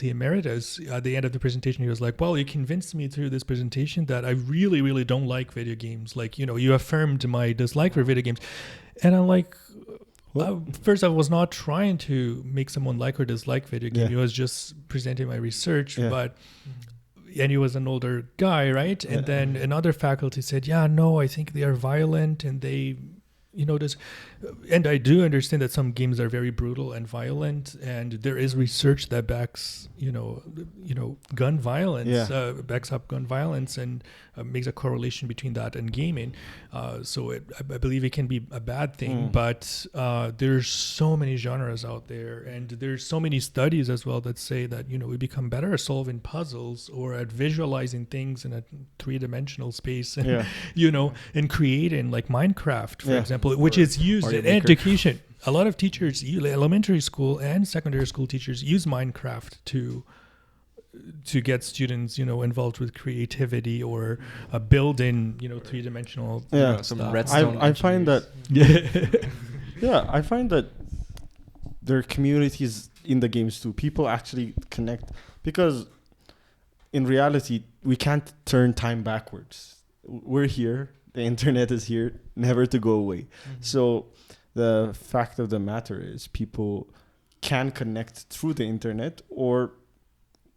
emeritus, at the end of the presentation, he was like, well, you convinced me through this presentation that I really, really don't like video games. Like, you affirmed my dislike for video games. And I'm like, first, I was not trying to make someone like or dislike video game. He was just presenting my research, and he was an older guy, right? And then another faculty said, I think they are violent, and they, and I do understand that some games are very brutal and violent, and there is research that backs, gun violence, backs up gun violence, and makes a correlation between that and gaming. So I believe it can be a bad thing, but there's so many genres out there, and there's so many studies as well that say that, we become better at solving puzzles or at visualizing things in a three-dimensional space, and, and creating, like Minecraft, for example, which is used in education. A lot of teachers, elementary school and secondary school teachers, use Minecraft to get students, involved with creativity or building, three-dimensional some redstone. I find that I find that there are communities in the games too. People actually connect, because in reality we can't turn time backwards. We're here. The internet is here, never to go away. So the fact of the matter is people can connect through the internet, or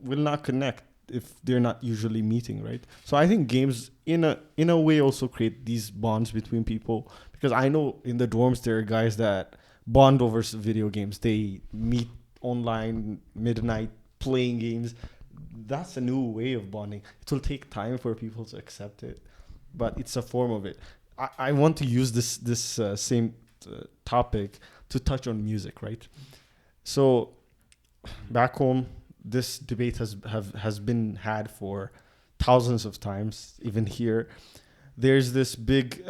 will not connect if they're not usually meeting, right? So I think games in a way also create these bonds between people, because I know in the dorms there are guys that bond over video games. They meet online midnight playing games. That's a new way of bonding. It will take time for people to accept it, but it's a form of it. I want to use this same topic to touch on music, right? So back home, this debate has been had for thousands of times. Even here, there's this big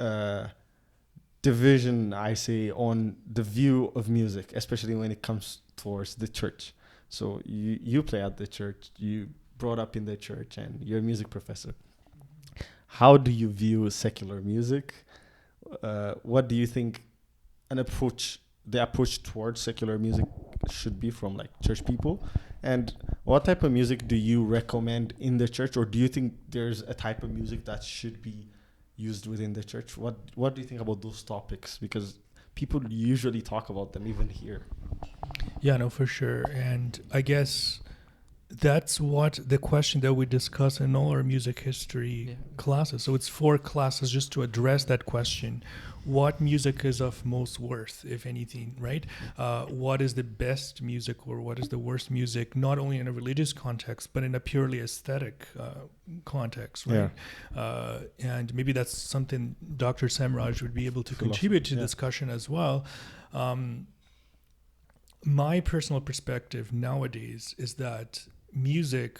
division, I say, on the view of music, especially when it comes towards the church. So you play at the church, you brought up in the church, and you're a music professor. How do you view secular music? What do you think the approach towards secular music should be from like church people? And what type of music do you recommend in the church, or do you think there's a type of music that should be used within the church? What do you think about those topics? Because people usually talk about them even here. Yeah, no, for sure. And I guess that's what the question that we discuss in all our music history classes. So it's 4 classes just to address that question. What music is of most worth, if anything, right? What is the best music, or what is the worst music, not only in a religious context, but in a purely aesthetic context, right? Yeah. And maybe that's something Dr. Samraj would be able to contribute to discussion as well. My personal perspective nowadays is that music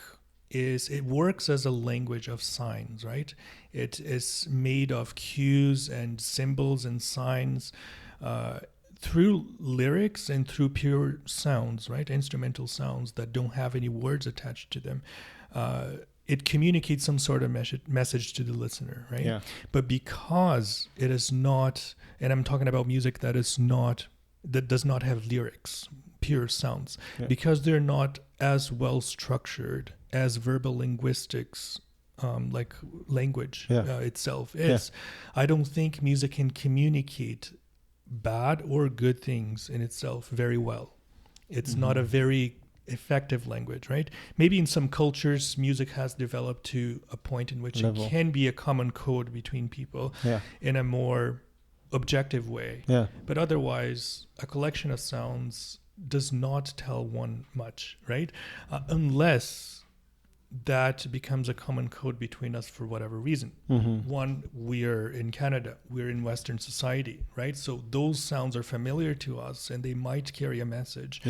it works as a language of signs, right? It is made of cues and symbols and signs through lyrics and through pure sounds, right? Instrumental sounds that don't have any words attached to them. It communicates some sort of message to the listener, right? Yeah. But because it is not, and I'm talking about music that does not have lyrics, pure sounds, because they're not as well structured as verbal linguistics, like language itself is. I don't think music can communicate bad or good things in itself very well. It's not a very effective language, right? Maybe in some cultures, music has developed to a point in which it can be a common code between people in a more objective way. But otherwise, a collection of sounds does not tell one much, right? Unless that becomes a common code between us for whatever reason. One, we're in Canada, we're in Western society, right? So those sounds are familiar to us and they might carry a message.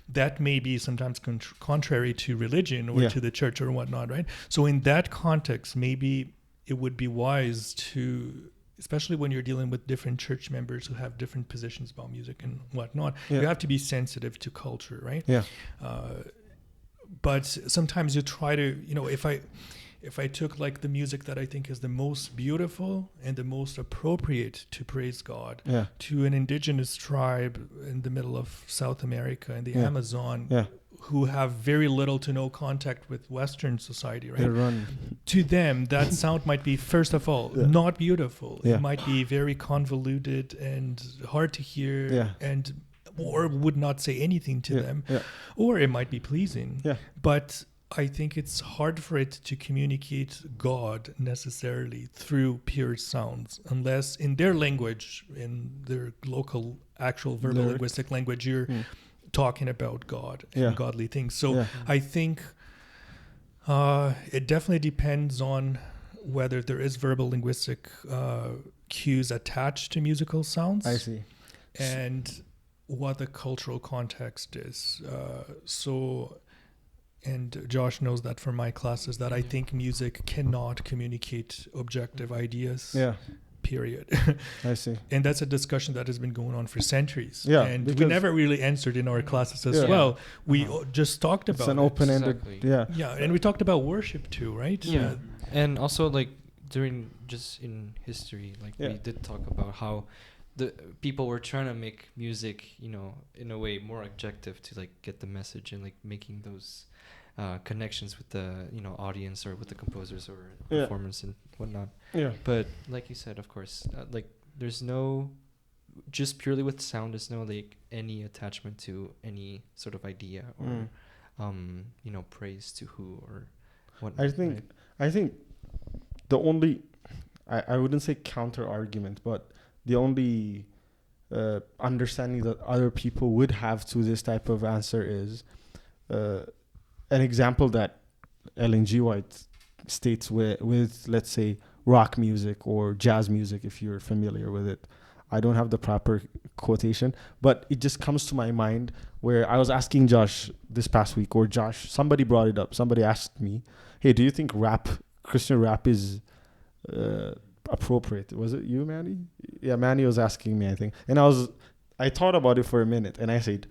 That may be sometimes contrary to religion or to the church or whatnot, right? So in that context, maybe it would be wise to, especially when you're dealing with different church members who have different positions about music and whatnot, you have to be sensitive to culture, right? But sometimes you try to, if I took like the music that I think is the most beautiful and the most appropriate to praise God to an indigenous tribe in the middle of South America and the Amazon, who have very little to no contact with Western society, right? To them, that sound might be, first of all, not beautiful. It might be very convoluted and hard to hear or would not say anything to them. Or it might be pleasing. But I think it's hard for it to communicate God necessarily through pure sounds, unless in their language, in their local actual verbal linguistic language, you're talking about God and godly things. So I think it definitely depends on whether there is verbal linguistic cues attached to musical sounds. I see. And what the cultural context is. And Josh knows that from my classes that I think music cannot communicate objective ideas. Period. I see. And that's a discussion that has been going on for centuries. And we never really answered in our classes as well. We just talked about it's an open-ended. And we talked about worship too, right? And also like during just in history, like we did talk about how the people were trying to make music, in a way more objective to like get the message and like making those connections with the audience or with the composers or performers and whatnot. But like you said, of course, like there's no, just purely with sound, there's no like any attachment to any sort of idea or praise to who or what? I think the only, I wouldn't say counter argument, but the only understanding that other people would have to this type of answer is an example that Ellen G. White states with, let's say, rock music or jazz music, if you're familiar with it. I don't have the proper quotation, but it just comes to my mind where I was asking Josh this past week, or Josh, somebody brought it up. Somebody asked me, hey, do you think Christian rap is appropriate? Was it you, Manny? Yeah, Manny was asking me, I think. And I thought about it for a minute, and I said,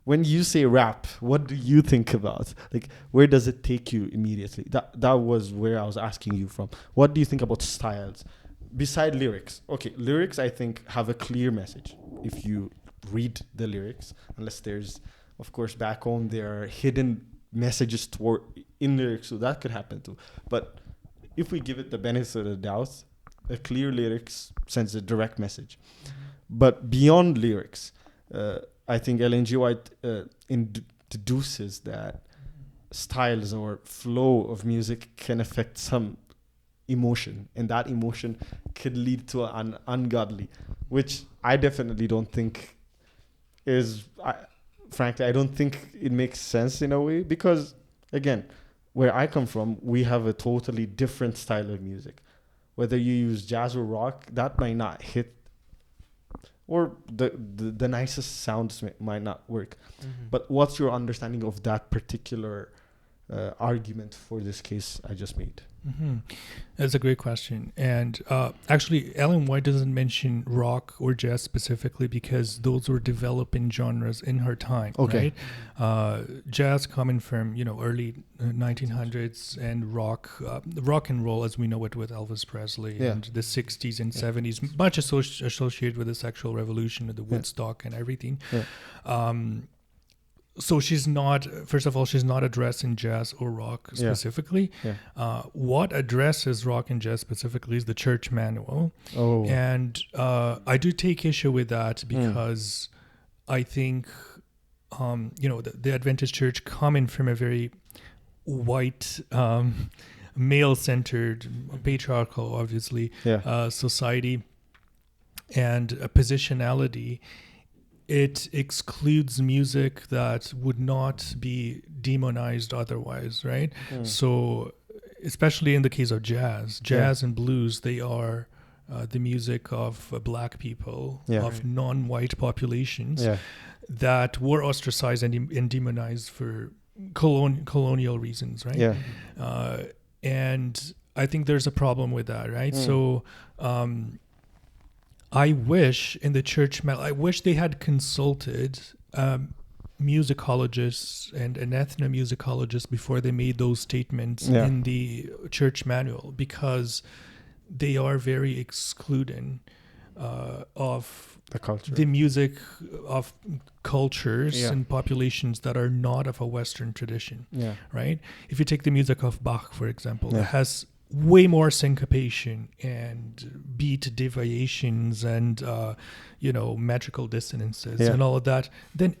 when you say rap, what do you think about? Like, where does it take you immediately? That was where I was asking you from. What do you think about styles? Beside lyrics. Okay, lyrics, I think, have a clear message. If you read the lyrics, unless there's, of course, back home, there are hidden messages in lyrics, so that could happen too. But if we give it the benefit of the doubt, a clear lyrics sends a direct message. But beyond lyrics, I think Ellen G. White deduces that styles or flow of music can affect some emotion, and that emotion could lead to an ungodly, which I definitely don't think is, frankly, I don't think it makes sense in a way, because, again, where I come from, we have a totally different style of music. Whether you use jazz or rock, that might not hit, or the nicest sounds might not work. But what's your understanding of that particular argument for this case I just made? That's a great question. And actually, Ellen White doesn't mention rock or jazz specifically because those were developing genres in her time. Okay. Right? Jazz coming from early 1900s, and rock and roll as we know it with Elvis Presley and the 60s and 70s, much associated with the sexual revolution and the Woodstock and everything. So she's not addressing jazz or rock specifically. What addresses rock and jazz specifically is the church manual. And I do take issue with that because I think, the Adventist church coming from a very white, male-centered, patriarchal, obviously, society and a positionality, it excludes music that would not be demonized otherwise, right? So, especially in the case of jazz and blues, they are the music of black people, of non-white populations that were ostracized and demonized for colonial reasons, right? And I think there's a problem with that, right? So, I wish in the church, I wish they had consulted musicologists and an ethnomusicologist before they made those statements in the church manual, because they are very excluding of the culture, the music of cultures and populations that are not of a Western tradition, right? If you take the music of Bach, for example, it has way more syncopation and beat deviations and metrical dissonances and all of that than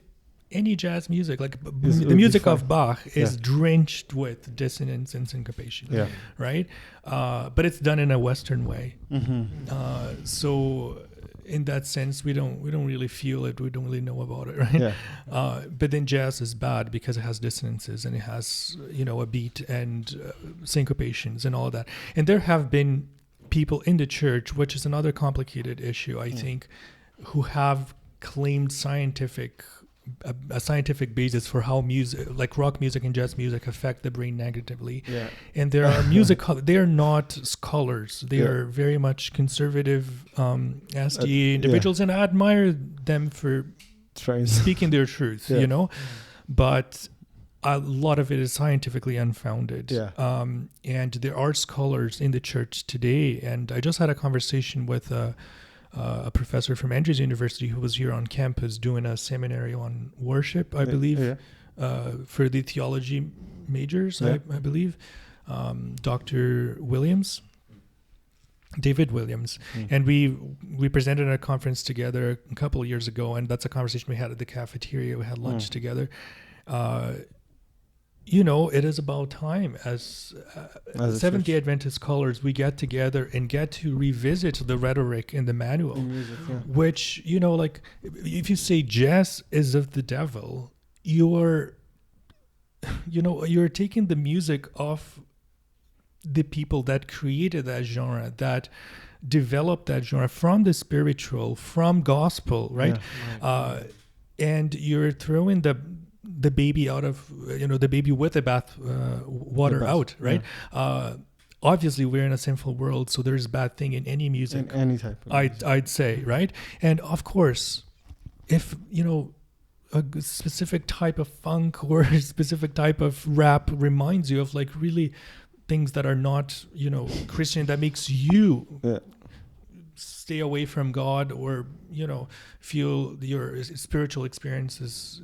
any jazz music. Like the music of Bach is drenched with dissonance and syncopation, right? But it's done in a Western way. So in that sense, we don't really feel it. We don't really know about it, right? But then jazz is bad because it has dissonances and it has a beat and syncopations and all that. And there have been people in the church, which is another complicated issue, I think, who have claimed a scientific basis for how music, like rock music and jazz music, affect the brain negatively. And there are they are not scholars. They are very much conservative SDA individuals, and I admire them for speaking their truth, but a lot of it is scientifically unfounded. And there are scholars in the church today, and I just had a conversation with a professor from Andrews University who was here on campus doing a seminary on worship, I believe, for the theology majors, I believe, Dr. David Williams. And we presented at a conference together a couple of years ago, and that's a conversation we had at the cafeteria. We had lunch together. it is about time as Seventh-day Adventist scholars, we get together and get to revisit the rhetoric in the manual, which, like if you say jazz is of the devil, you're taking the music of the people that created that genre, that developed that genre from the spiritual, from gospel, right? And you're throwing the baby out of, the baby with the bath water out, right? Obviously, we're in a sinful world, so there's bad thing in any music. In any type of music. I'd say, right? And of course, if, a specific type of funk or a specific type of rap reminds you of like really things that are not, Christian, that makes you stay away from God or, feel your spiritual experiences,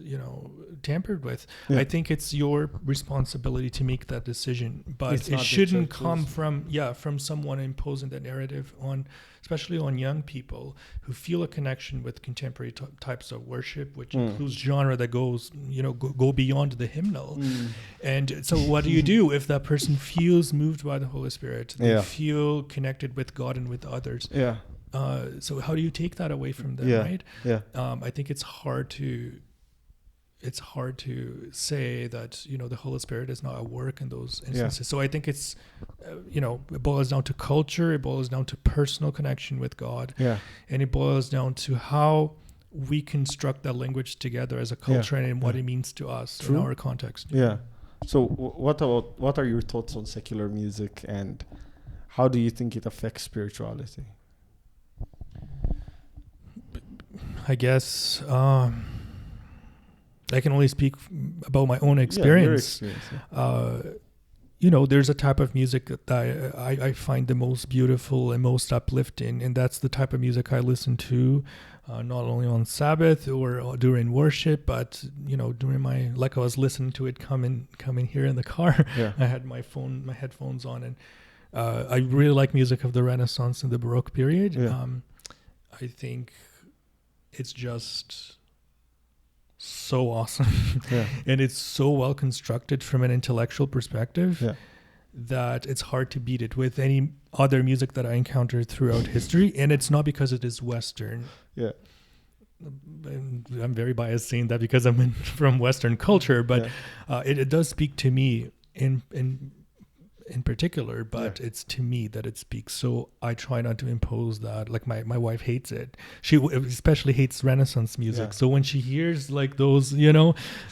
tampered with. I think it's your responsibility to make that decision, but it shouldn't come from someone imposing that narrative on, especially on young people who feel a connection with contemporary types of worship, which includes genre that goes, go beyond the hymnal. And so what do you do if that person feels moved by the Holy Spirit? They feel connected with God and with others. So how do you take that away from them, right? I think it's hard to say that, the Holy Spirit is not at work in those instances. So I think it's, it boils down to culture, it boils down to personal connection with God, and it boils down to how we construct that language together as a culture and what it means to us in our context. So what are your thoughts on secular music, and how do you think it affects spirituality? I guess I can only speak about my own experience. There's a type of music that I find the most beautiful and most uplifting, and that's the type of music I listen to, not only on Sabbath or during worship, but during I was listening to it coming here in the car. I had my headphones on, and I really like music of the Renaissance and the Baroque period. I think it's just so awesome. And it's so well constructed from an intellectual perspective that it's hard to beat it with any other music that I encountered throughout history. And it's not because it is Western. I'm very biased saying that because I'm from Western culture, but it does speak to me in particular, but it's to me that it speaks. So I try not to impose that. Like my wife hates it. She especially hates Renaissance music. So when she hears like those,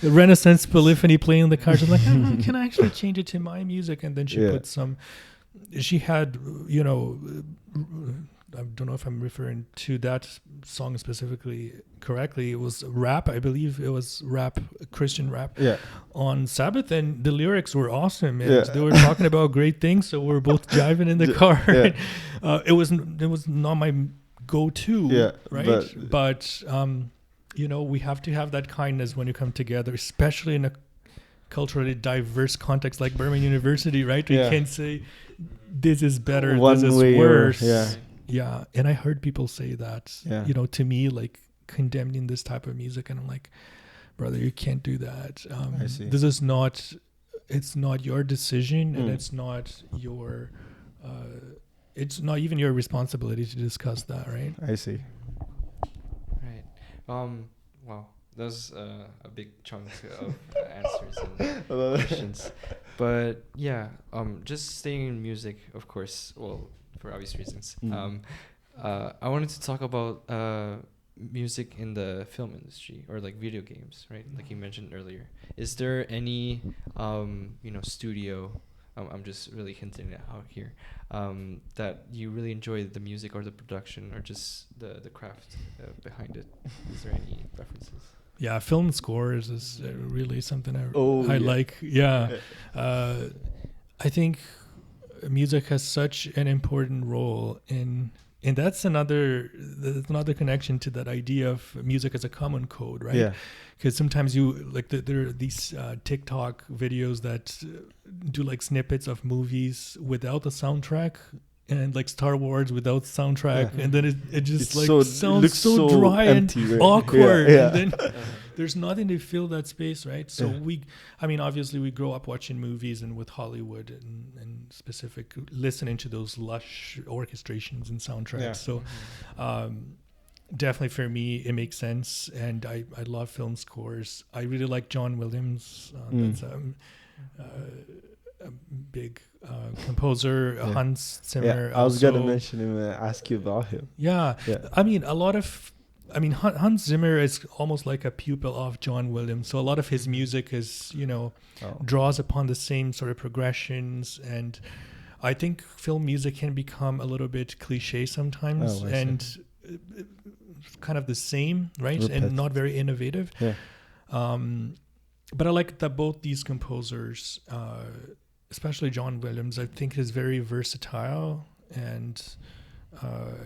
Renaissance polyphony playing in the car, she's like, can I actually change it to my music? And then she put she had, I don't know if I'm referring to that song specifically correctly. It was rap. I believe it was rap, Christian rap on Sabbath, and the lyrics were awesome. And they were talking about great things. So we're both jiving in the car. It was not my go-to, right? But we have to have that kindness when you come together, especially in a culturally diverse context like Burman University, right? We can't say this is better, this is worse. And I heard people say that, to me, like condemning this type of music, and I'm like, brother, you can't do that. I see. This is not, it's not your decision, and it's not your, it's not even your responsibility to discuss that, right? I see. Right. Wow. That was a big chunk of answers and questions. But just staying in music, of course, for obvious reasons. I wanted to talk about music in the film industry or like video games, right? Like you mentioned earlier. Is there any, studio, I'm just really hinting it out here, that you really enjoy the music or the production or just the craft behind it? Is there any preferences? Yeah, film scores is really something I like. I think music has such an important role and that's another connection to that idea of music as a common code, right? Because sometimes there are these TikTok videos that do like snippets of movies without the soundtrack, and like Star Wars without soundtrack, and then it just sounds so dry empty, and awkward. And then there's nothing to fill that space, right? So obviously we grow up watching movies and with Hollywood and specific listening to those lush orchestrations and soundtracks. So definitely for me it makes sense, and I love film scores. I really like John Williams. That's a big composer. Hans Zimmer. I was gonna mention him and ask you about him. Hans Zimmer is almost like a pupil of John Williams. So a lot of his music is, draws upon the same sort of progressions. And I think film music can become a little bit cliche sometimes and kind of the same, right? Repetitive. And not very innovative. Yeah. But I like that both these composers, especially John Williams, I think is very versatile, and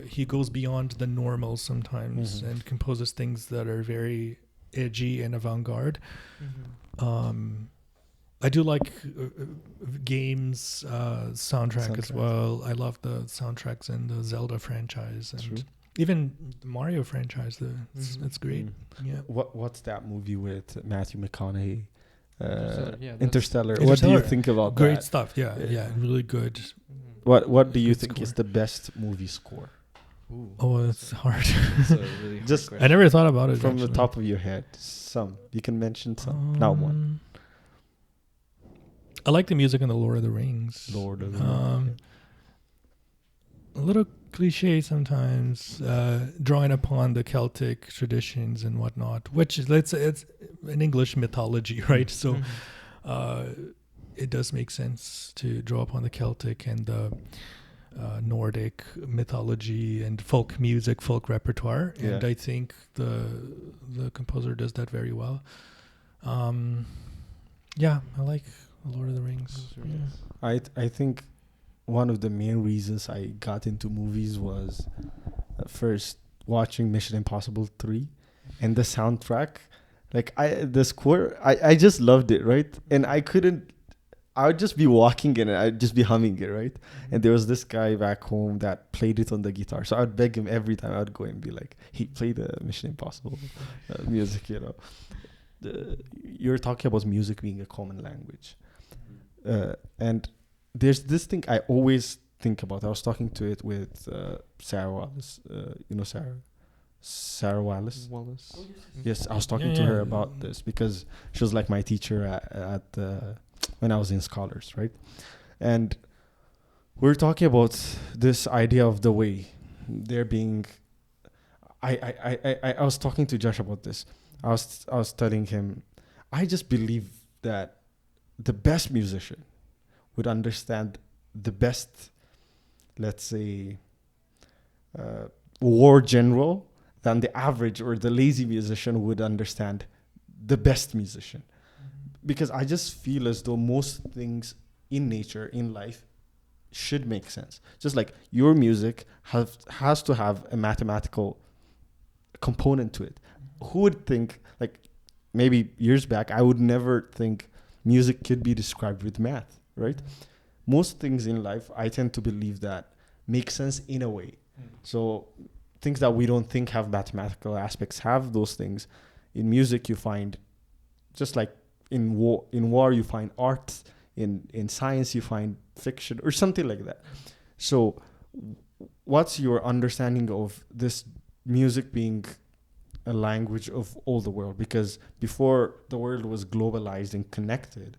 he goes beyond the normal sometimes and composes things that are very edgy and avant-garde. I do like games soundtrack as well. I love the soundtracks in the Zelda franchise and even the Mario franchise. It's great. Yeah. What's that movie with Matthew McConaughey? Interstellar. What do you think about that? Great stuff. Yeah, really good. What do you think is the best movie score? Ooh, it's hard. That's a really hard question. I never thought about it from the top of your head. Some you can mention some. Not one. I like the music in the Lord of the Rings. A little cliche sometimes, drawing upon the Celtic traditions and whatnot, which is it's an English mythology, right? So it does make sense to draw upon the Celtic and the Nordic mythology and folk music, folk repertoire, and I think the composer does that very well. I like Lord of the Rings. I think one of the main reasons I got into movies was first watching Mission Impossible 3 and the soundtrack. Like the score, I just loved it, right? And I would just be walking and I'd just be humming it, right? And there was this guy back home that played it on the guitar. So I'd beg him every time I'd go and be like, he played the Mission Impossible music, You're talking about music being a common language. And there's this thing I always think about. I was talking to it with Sarah Wallace. Sarah Wallace? Yes, I was talking to her about this because she was like my teacher at when I was in Scholars, right? And we're talking about this idea of the way there being. I was talking to Josh about this. I was telling him, I just believe that the best musician would understand the best, let's say, war general than the average or the lazy musician would understand the best musician. Because I just feel as though most things in nature, in life, should make sense. Just like your music has to have a mathematical component to it. Who would think, like maybe years back, I would never think music could be described with math, right? Most things in life, I tend to believe that make sense in a way. So things that we don't think have mathematical aspects have those things. In music, you find, just like in war you find art. In science, you find fiction or something like that. So what's your understanding of this music being a language of all the world? Because before the world was globalized and connected,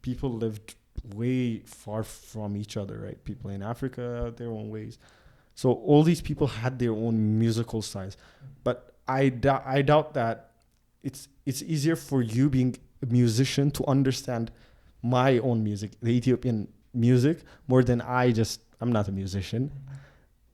people lived way far from each other, right? People in Africa had their own ways. So all these people had their own musical styles. But I doubt that it's easier for you being a musician to understand my own music, the Ethiopian music, more than I'm not a musician.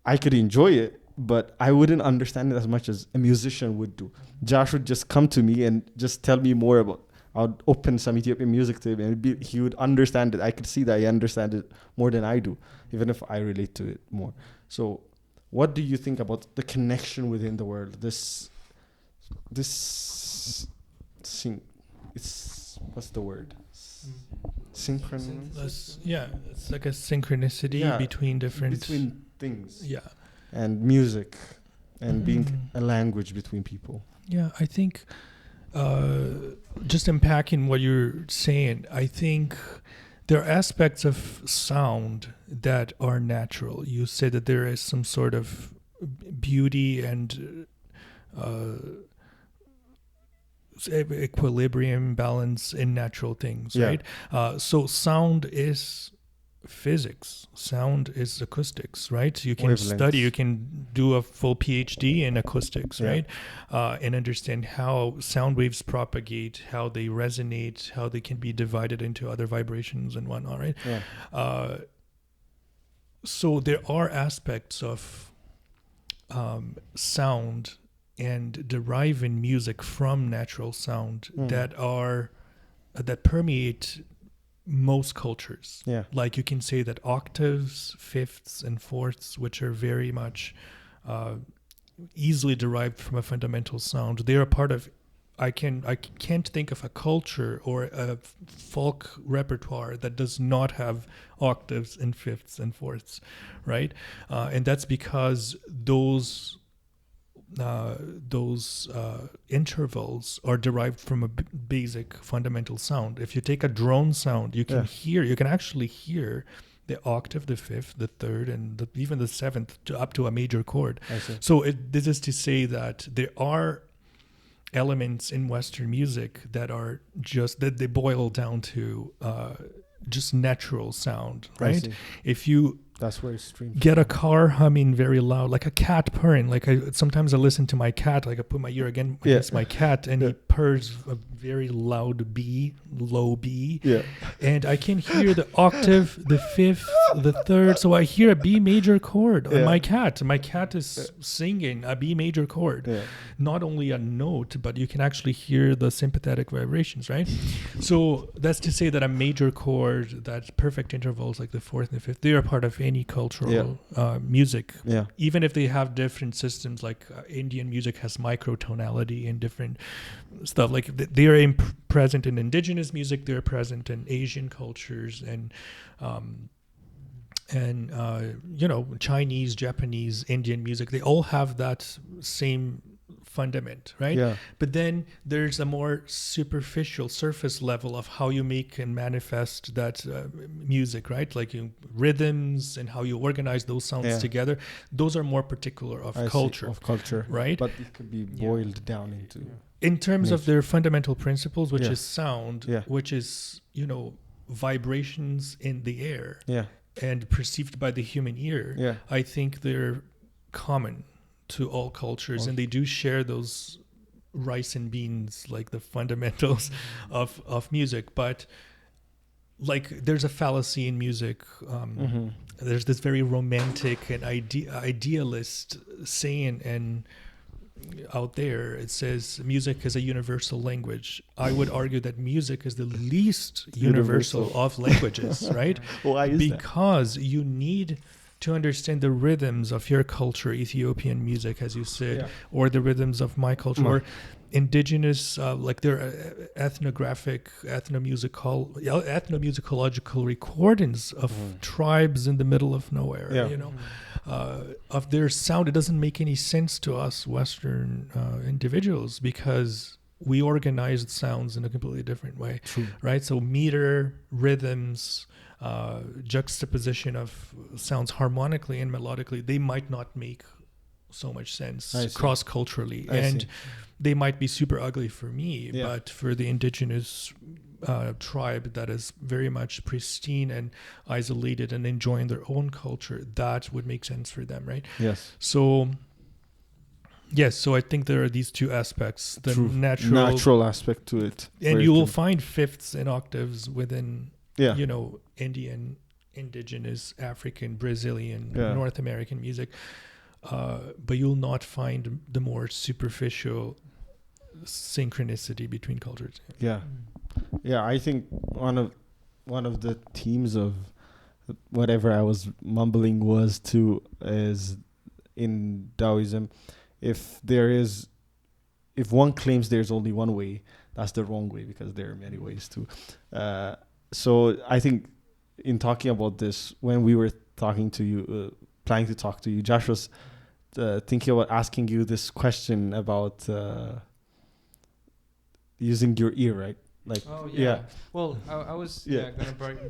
I could enjoy it, but I wouldn't understand it as much as a musician would do. Josh would just come to me and just tell me more about. I would open some Ethiopian music to him, and he would understand it. I could see that he understands it more than I do, even if I relate to it more. So, what do you think about the connection within the world? This thing, what's the word? It's like a synchronicity between things. Yeah. And music and being a language between people. Yeah, I think just unpacking what you're saying, I think there are aspects of sound that are natural. You said that there is some sort of beauty and equilibrium, balance in natural things, right? So sound is physics, sound is acoustics, right? You can study, you can do a full PhD in acoustics, right? And understand how sound waves propagate, how they resonate, how they can be divided into other vibrations and whatnot, right? So there are aspects of sound and deriving music from natural sound that permeate most cultures. Like you can say that octaves, fifths, and fourths, which are very much easily derived from a fundamental sound, they are part of. I can't think of a culture or a folk repertoire that does not have octaves and fifths and fourths, right? And that's because those intervals are derived from a basic fundamental sound. If you take a drone sound, you can actually hear the octave, the fifth, the third, and even the seventh up to a major chord. So this is to say that there are elements in Western music that are just that they boil down to just natural sound, right? If you that's where it streams. Get a car humming very loud, like a cat purring. Like sometimes I listen to my cat, like I put my ear against my cat, and he purrs a very loud B, low B. And I can hear the octave, the fifth, the third. So I hear a B major chord on my cat. My cat is singing a B major chord. Not only a note, but you can actually hear the sympathetic vibrations, right? So that's to say that a major chord, that perfect intervals like the fourth and the fifth, they are part of any cultural music, even if they have different systems. Like Indian music has microtonality and different stuff. Like they are present in indigenous music, they're present in Asian cultures, and Chinese, Japanese, Indian music. They all have that same fundament, right? But then there's a more superficial surface level of how you make and manifest that music, right? Like rhythms and how you organize those sounds together. Those are more particular of culture, right? But it could be boiled down into in terms of their fundamental principles, which is sound, which is vibrations in the air and perceived by the human ear. I think they're common to all cultures, and they do share those rice and beans, like the fundamentals of music. But like there's a fallacy in music. There's this very romantic and idealist saying and out there. It says music is a universal language. I would argue that music is the least universal of languages, right? Why is because you need to understand the rhythms of your culture, Ethiopian music, as you said, or the rhythms of my culture, or indigenous, like there are ethnomusicological recordings of tribes in the middle of nowhere, of their sound. It doesn't make any sense to us Western individuals because we organized sounds in a completely different way, right? So meter, rhythms, juxtaposition of sounds harmonically and melodically, they might not make so much sense cross-culturally. And they might be super ugly for me, but for the indigenous tribe that is very much pristine and isolated and enjoying their own culture, that would make sense for them, right? So I think there are these two aspects, the natural aspect to it. And you will find fifths and octaves within Indian, indigenous, African, Brazilian, North American music, but you'll not find the more superficial synchronicity between cultures. I think one of the themes of whatever I was mumbling is in Taoism, if one claims there's only one way, that's the wrong way, because there are many ways too. So I think in talking about this, when we were talking to you, planning to talk to you, Josh was thinking about asking you this question about using your ear, right? Like, oh yeah. Well, I was gonna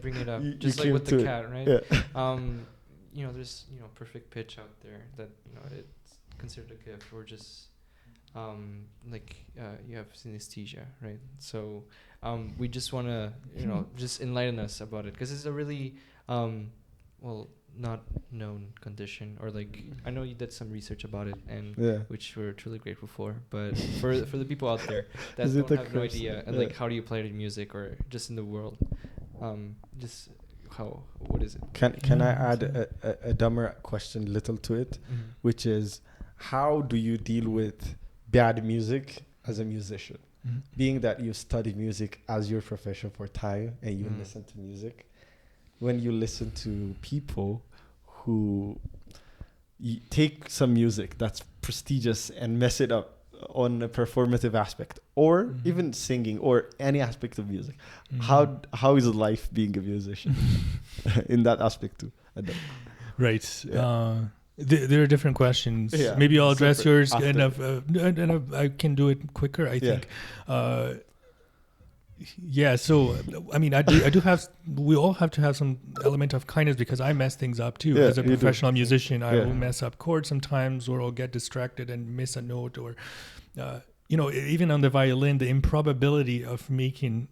bring it up, just like with the cat, right? Yeah. There's perfect pitch out there that it's considered a gift, or just you have synesthesia, right? So we just want to just enlighten us about it, because it's a really not known condition, or like I know you did some research about it, and which we're truly grateful for, but for the people out there that don't have no idea, and like how do you play it in music or just in the world, just what is it? Can I add a dumber question little to it, which is, how do you deal with bad music as a musician, being that you study music as your profession for time and you listen to music? When you listen to people who take some music that's prestigious and mess it up on a performative aspect, or even singing, or any aspect of music, how is life being a musician in that aspect too? Right. There are different questions. Maybe I'll address yours, and I can do it quicker, I think. So I mean, I do have. We all have to have some element of kindness, because I mess things up too. As a professional musician, I will mess up chords sometimes, or I'll get distracted and miss a note, or even on the violin, the improbability of making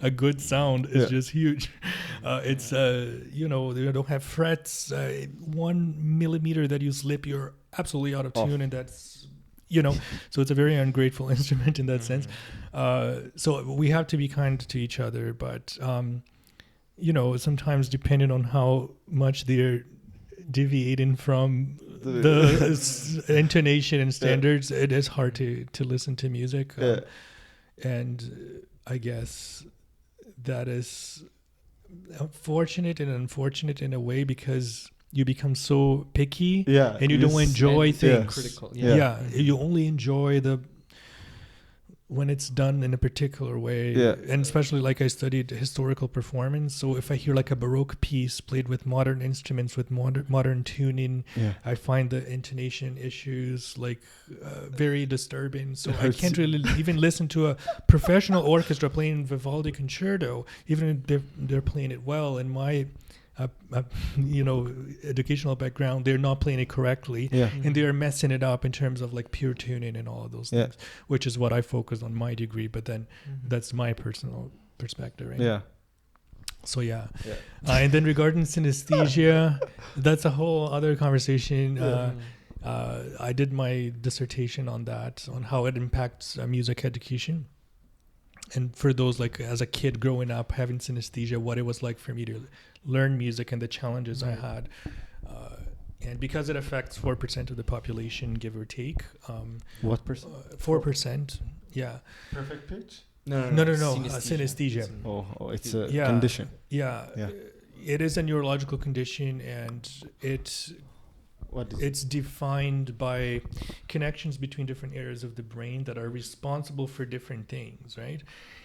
a good sound is just huge. It's they don't have frets. 1 millimeter that you slip, you're absolutely out of tune, and that's. So it's a very ungrateful instrument in that sense. So we have to be kind to each other, but, sometimes depending on how much they're deviating from the intonation and standards, it is hard to listen to music. And I guess that is fortunate and unfortunate in a way, because you become so picky, and you don't enjoy things. Critical, you only enjoy when it's done in a particular way. And especially, like, I studied historical performance, so if I hear like a Baroque piece played with modern instruments with modern tuning, I find the intonation issues like very disturbing. So I can't really even listen to a professional orchestra playing Vivaldi concerto, even if they're playing it well. In my educational background, they're not playing it correctly, and they're messing it up in terms of like pure tuning and all of those things, which is what I focused on my degree. But then that's my personal perspective, right? So and then regarding synesthesia, that's a whole other conversation. I did my dissertation on that, on how it impacts music education. And for those, like, as a kid growing up having synesthesia, what it was like for me to learn music and the challenges I had. And because it affects 4% of the population, give or take. What percent? 4%. Yeah. Perfect pitch? No. Synesthesia. Oh, it's a condition. Yeah. It is a neurological condition, and it's defined by connections between different areas of the brain that are responsible for different things, right?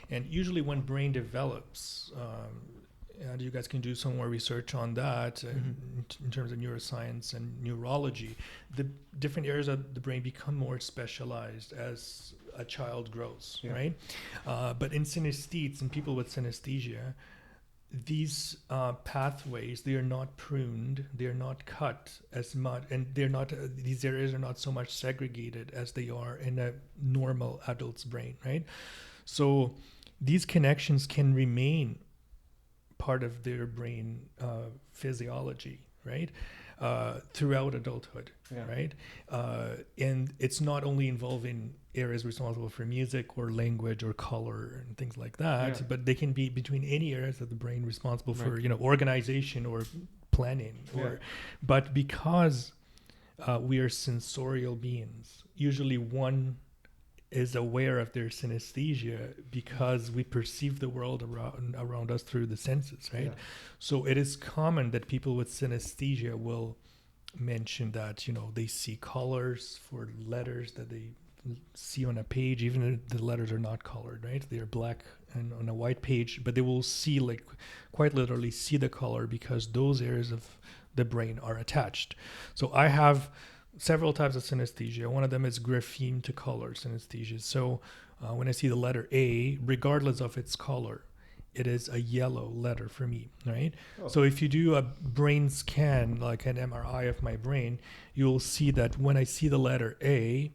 And usually when brain develops, and you guys can do some more research on that in terms of neuroscience and neurology, the different areas of the brain become more specialized as a child grows, right? But in synesthetes and people with synesthesia, these pathways, they are not pruned, they are not cut as much, and they're not these areas are not so much segregated as they are in a normal adult's brain, right? So these connections can remain part of their brain physiology, right? Throughout adulthood, right? And it's not only involving areas responsible for music or language or color and things like that, but they can be between any areas of the brain responsible for, organization or planning. But because we are sensorial beings, usually one is aware of their synesthesia because we perceive the world around us through the senses, right? So it is common that people with synesthesia will mention that, they see colors for letters that they see on a page, even if the letters are not colored, right? They are black and on a white page, but they will see, like, quite literally see the color because those areas of the brain are attached. So I have several types of synesthesia. One of them is grapheme to color synesthesia. So when I see the letter A, regardless of its color, it is a yellow letter for me, right? Oh. So if you do a brain scan, like an MRI of my brain, you'll see that when I see the letter A,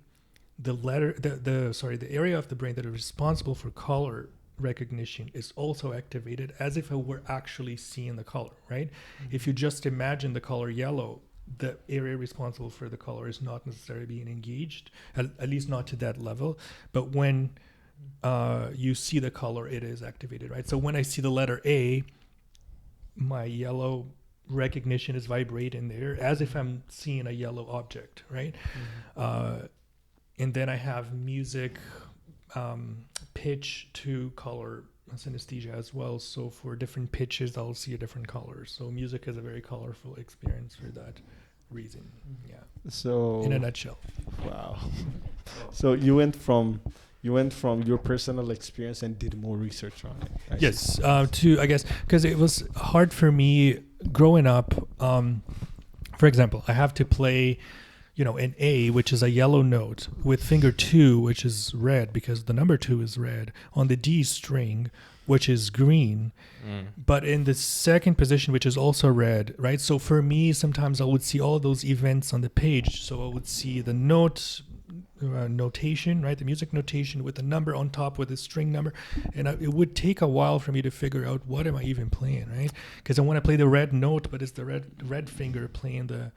the area of the brain that is responsible for color recognition is also activated as if I were actually seeing the color, right? Mm-hmm. If you just imagine the color yellow, the area responsible for the color is not necessarily being engaged, at least not to that level. But when you see the color, it is activated, right? So when I see the letter A, my yellow recognition is vibrating there as if I'm seeing a yellow object, right? Mm-hmm. And then I have music, pitch to color synesthesia as well. So for different pitches, I'll see a different color. So music is a very colorful experience for that reason. Yeah. So in a nutshell. Wow. So you went from your personal experience and did more research on it. Yes. I guess because it was hard for me growing up. For example, I have to play, an A, which is a yellow note, with finger 2, which is red because the number 2 is red, on the D string, which is green, but in the second position, which is also red, right? So for me, sometimes I would see all those events on the page. So I would see the notation, right? The music notation with the number on top with the string number. And it would take a while for me to figure out what am I even playing, right? Because I want to play the red note, but it's the red finger playing the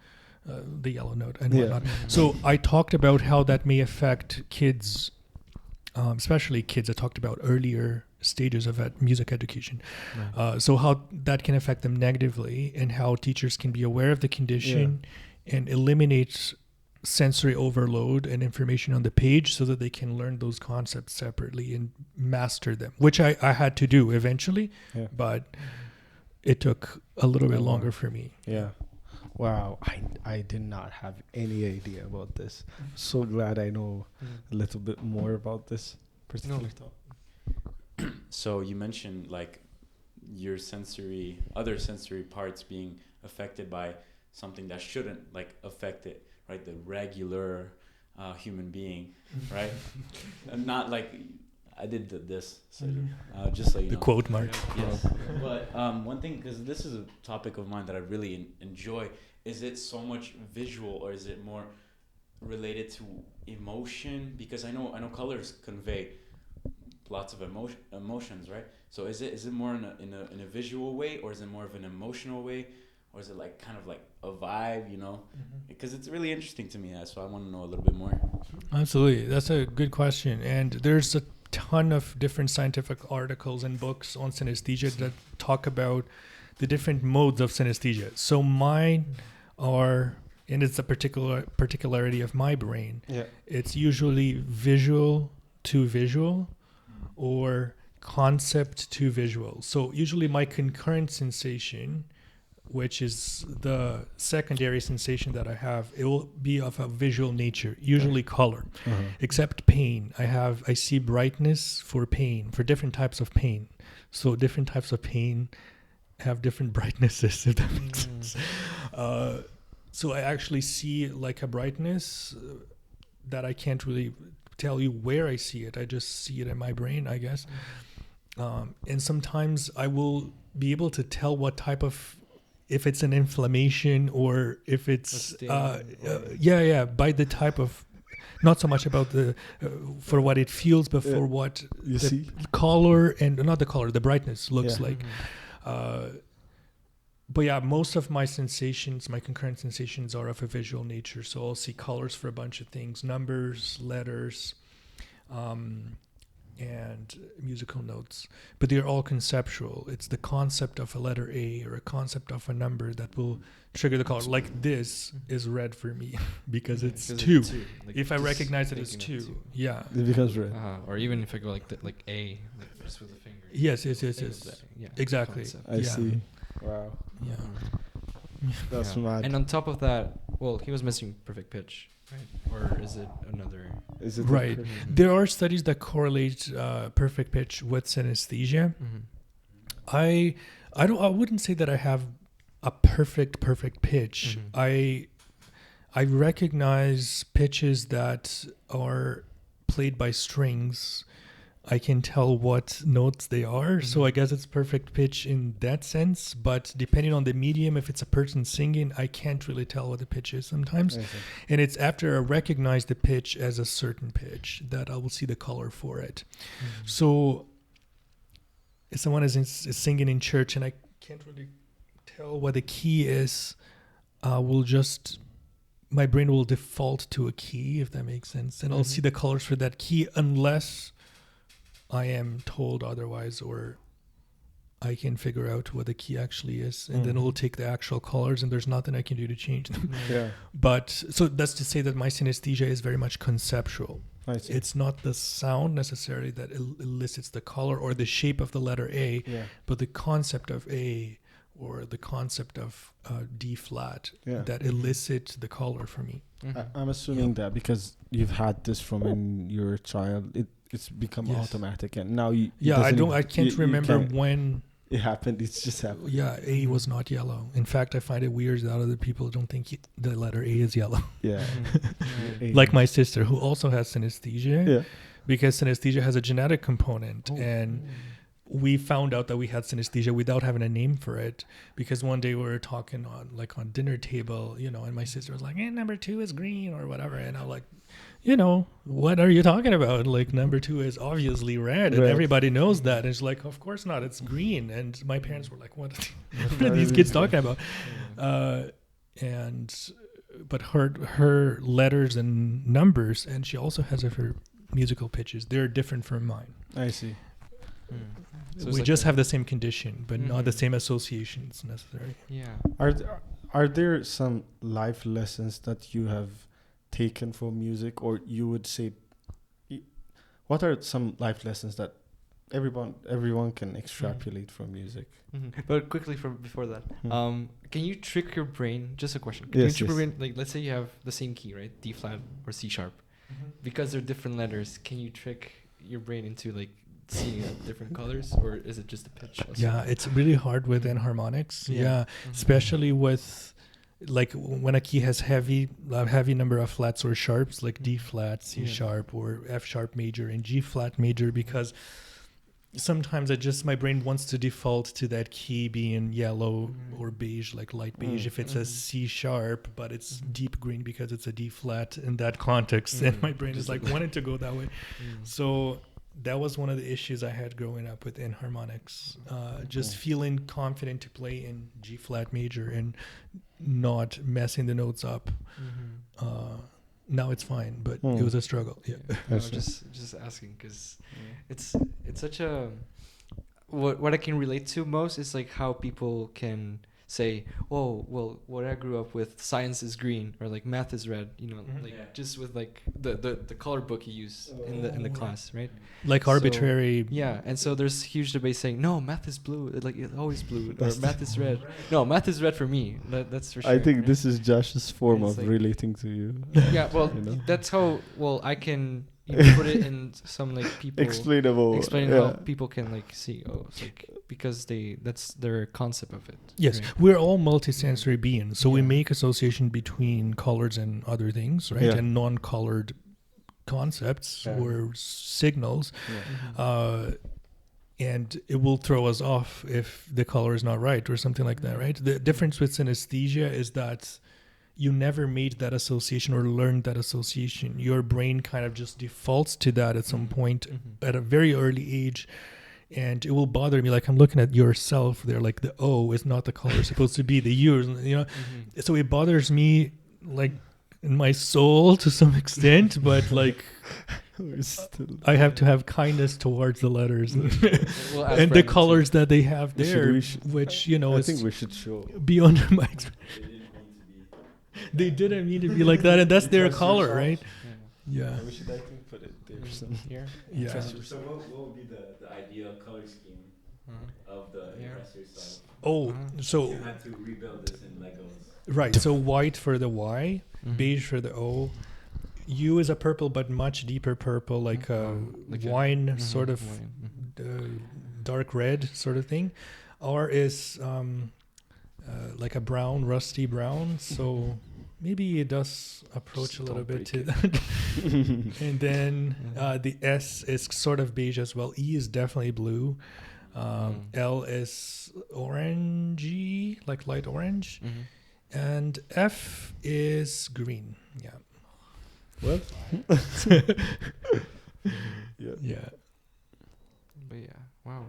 yellow note and whatnot. So I talked about how that may affect kids, especially kids. I talked about earlier stages of music education. Right. So how that can affect them negatively and how teachers can be aware of the condition and eliminate sensory overload and information on the page so that they can learn those concepts separately and master them, which I had to do eventually, but it took a little bit longer for me. Yeah. Wow, I did not have any idea about this. So glad I know a little bit more about this particular topic. So you mentioned like your other sensory parts being affected by something that shouldn't like affect it, right? The regular human being, right? And not like I did this, so just so you know. The quote mark. Yes. But one thing, because this is a topic of mine that I really enjoy, is it so much visual or is it more related to emotion? Because I know colors convey lots of emotions, right? So is it more in a visual way, or is it more of an emotional way, or is it like kind of like a vibe, Because it's really interesting to me, so I want to know a little bit more. Absolutely, that's a good question, and there's a ton of different scientific articles and books on synesthesia that talk about the different modes of synesthesia. So mine are, and it's a particularity of my brain. Yeah. It's usually visual to visual or concept to visual. So usually my concurrent sensation, which is the secondary sensation that I have, it will be of a visual nature, usually color, except pain. I see brightness for pain, for different types of pain. So different types of pain have different brightnesses, if that makes sense. So I actually see like a brightness that I can't really tell you where I see it. I just see it in my brain, I guess. And sometimes I will be able to tell what type of, if it's an inflammation or if it's by the type of, not so much about the for what it feels, but for what you the see color and not the color, the brightness looks like. But yeah, most of my sensations, my concurrent sensations, are of a visual nature. So I'll see colors for a bunch of things, numbers, letters, and musical notes, but they're all conceptual. It's the concept of a letter A or a concept of a number that will trigger the color. Like this is red for me because it's 2. Like if I recognize it as 2, it becomes red. Or even if I go like A, like just with the finger. Yes. Exactly. I see. Wow. Yeah. That's mad. And on top of that, well, he was missing perfect pitch. Right. Or is it another? Is it right? There are studies that correlate perfect pitch with synesthesia. I wouldn't say that I have a perfect pitch. I recognize pitches that are played by strings, I can tell what notes they are. So I guess it's perfect pitch in that sense. But depending on the medium, if it's a person singing, I can't really tell what the pitch is sometimes. And it's after I recognize the pitch as a certain pitch that I will see the color for it. So if someone is singing in church and I can't really tell what the key is, my brain will default to a key, if that makes sense. And I'll see the colors for that key unless I am told otherwise, or I can figure out what the key actually is, and then we'll take the actual colors, and there's nothing I can do to change them. But so that's to say that my synesthesia is very much conceptual. It's not the sound necessarily that elicits the color or the shape of the letter A, but the concept of A or the concept of D flat that elicit the color for me. I'm assuming that because you've had this from when you were a child, it's become automatic, and now I can't remember when it happened. It's just happened. Yeah, A was not yellow. In fact, I find it weird that other people don't think the letter A is yellow. Like my sister, who also has synesthesia, because synesthesia has a genetic component, and we found out that we had synesthesia without having a name for it, because one day we were talking on dinner table, and my sister was like, number 2 is green or whatever, and I'm like, what are you talking about? Like, number 2 is obviously red, and everybody knows that. And she's like, of course not, it's green. And my parents were like, what are these kids talking about? But her letters and numbers, and she also has her musical pitches, they're different from mine. I see. So we just have the same condition, but not the same associations necessarily. Are there some life lessons that you have taken from music, or you would say, what are some life lessons that everyone can extrapolate from music? But quickly before that, can you trick your brain? Just a question. Can you trick your brain? Like, let's say you have the same key, right? D flat or C sharp. Because they're different letters, can you trick your brain into seeing different colors, or is it just a pitch also? It's really hard with enharmonics. Especially with when a key has heavy number of flats or sharps, like D flat, C sharp, or F sharp major and G flat major, because sometimes my brain wants to default to that key being yellow or beige, like light beige, if it's a C sharp, but it's deep green because it's a D flat in that context, and my brain is wanting to go that way. So that was one of the issues I had growing up with enharmonics, just feeling confident to play in G flat major and not messing the notes up. Now it's fine, but it was a struggle. No, just asking, because it's such a what I can relate to most is how people can say, oh, well, what I grew up with, science is green, or math is red, just with the color book you use in the class, right? Arbitrary. And so there's huge debate saying, no, math is blue, it's always blue, or math is red. No, math is red for me. That's for sure. I think this is Josh's form of relating to you. Yeah, well, that's how I can put it in some people explaining how people can see, because that's their concept of it. Yes, right? We're all multisensory beings, so we make association between colors and other things, right? And non-colored concepts or signals, and it will throw us off if the color is not right or something like that, right? The difference with synesthesia is that you never made that association or learned that association. Your brain kind of just defaults to that at some point at a very early age, and it will bother me. I'm looking at yourself there, the O is not the color it's supposed to be, the U, so it bothers me in my soul to some extent, but I have to have kindness towards the letters and the colors that they have there, which I think we should show beyond my experience. They didn't mean to be like that, and that's their color, right? Yeah. We should, I think, put it there here. Yeah. So what would be the ideal color scheme of the impress yourself? So you had to rebuild this in Legos. Right. So white for the Y, beige for the O. U is a purple, but much deeper purple, like wine, sort of dark red sort of thing. R is like a brown, rusty brown. So maybe it does approach Just a little bit to it. that. And then the S is sort of beige as well. E is definitely blue. L is orangey, like light orange. And F is green. Yeah. What? Yeah. But yeah, wow.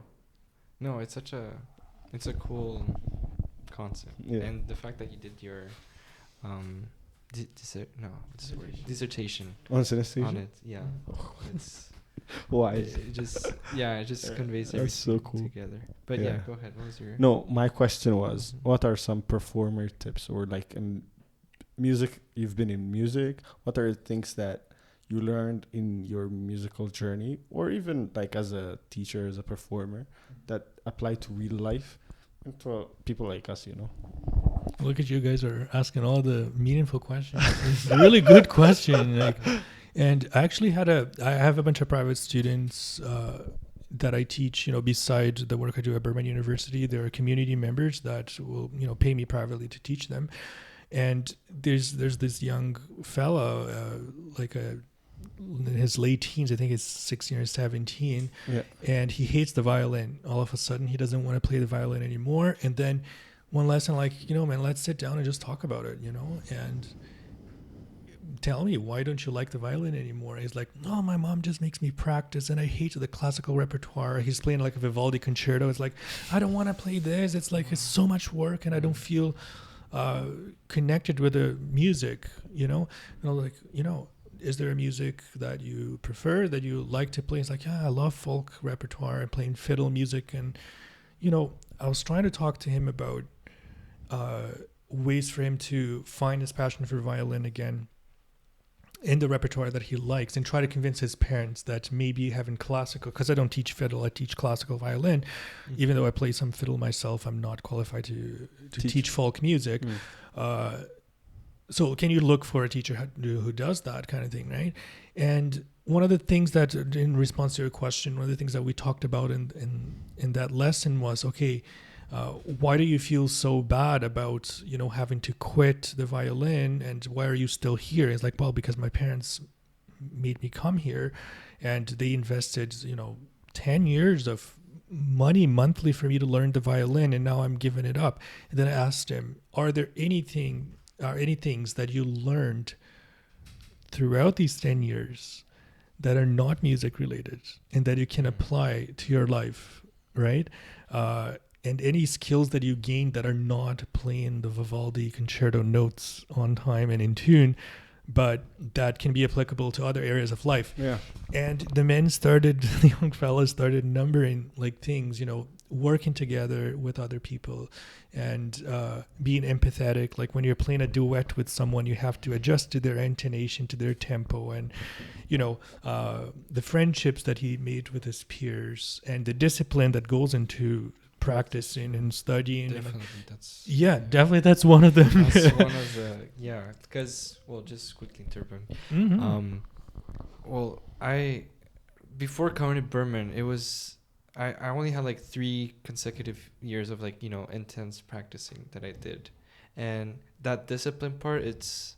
No, it's a cool concept. Yeah. And the fact that you did your dissertation On synesthesia? on it, yeah. It's Why? it just conveys That's everything so cool. together. But yeah, go ahead. What was your No, my question was, what are some performer tips, or like in music, you've been in music, what are the things that you learned in your musical journey, or even like as a teacher, as a performer, that apply to real life and to people like us, you know? Look at you guys are asking all the meaningful questions. It's a really good question. Like, and I actually I have a bunch of private students that I teach, beside the work I do at Burman University. There are community members that will, pay me privately to teach them. And there's this young fellow, in his late teens, I think it's 16 or 17, and he hates the violin. All of a sudden, he doesn't want to play the violin anymore. And then one lesson, man, let's sit down and just talk about it, and tell me, why don't you like the violin anymore? He's like, no, my mom just makes me practice, and I hate the classical repertoire. He's playing like a Vivaldi concerto. It's like, I don't want to play this. It's like, it's so much work, and I don't feel connected with the music, And I'm like, is there a music that you prefer, that you like to play? It's like, yeah, I love folk repertoire and playing fiddle music. And, I was trying to talk to him about ways for him to find his passion for violin again in the repertoire that he likes, and try to convince his parents that maybe having classical, because I don't teach fiddle, I teach classical violin. Even though I play some fiddle myself, I'm not qualified to teach folk music. So can you look for a teacher who does that kind of thing, right? And one of the things that, in response to your question, one of the things that we talked about in that lesson was, okay, why do you feel so bad about, having to quit the violin, and why are you still here? It's like, well, because my parents made me come here, and they invested, 10 years of money monthly for me to learn the violin, and now I'm giving it up. And then I asked him, are there any things that you learned throughout these 10 years that are not music related and that you can apply to your life, right? And any skills that you gained that are not playing the Vivaldi concerto notes on time and in tune, but that can be applicable to other areas of life. Yeah. And the young fellas started numbering like things, working together with other people, and being empathetic. Like when you're playing a duet with someone, you have to adjust to their intonation, to their tempo, and the friendships that he made with his peers, and the discipline that goes into practicing and studying. Definitely that's one of them. That's one of the because just quickly interrupt. Before coming to Burman, it was I only had like 3 consecutive years of intense practicing that I did, and that discipline part, it's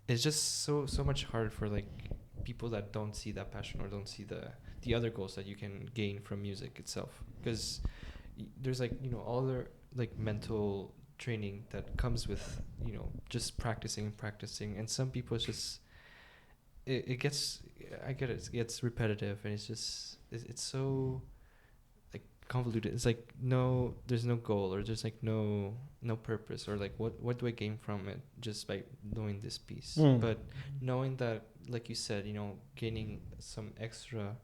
just so much harder for people that don't see that passion or don't see the other goals that you can gain from music itself, because there's all the mental training that comes with just practicing, and some people it's just it gets repetitive, and it's so convoluted. It's there's no goal, or there's no purpose, or what do I gain from it just by knowing this piece. But knowing that, like you said, gaining some extra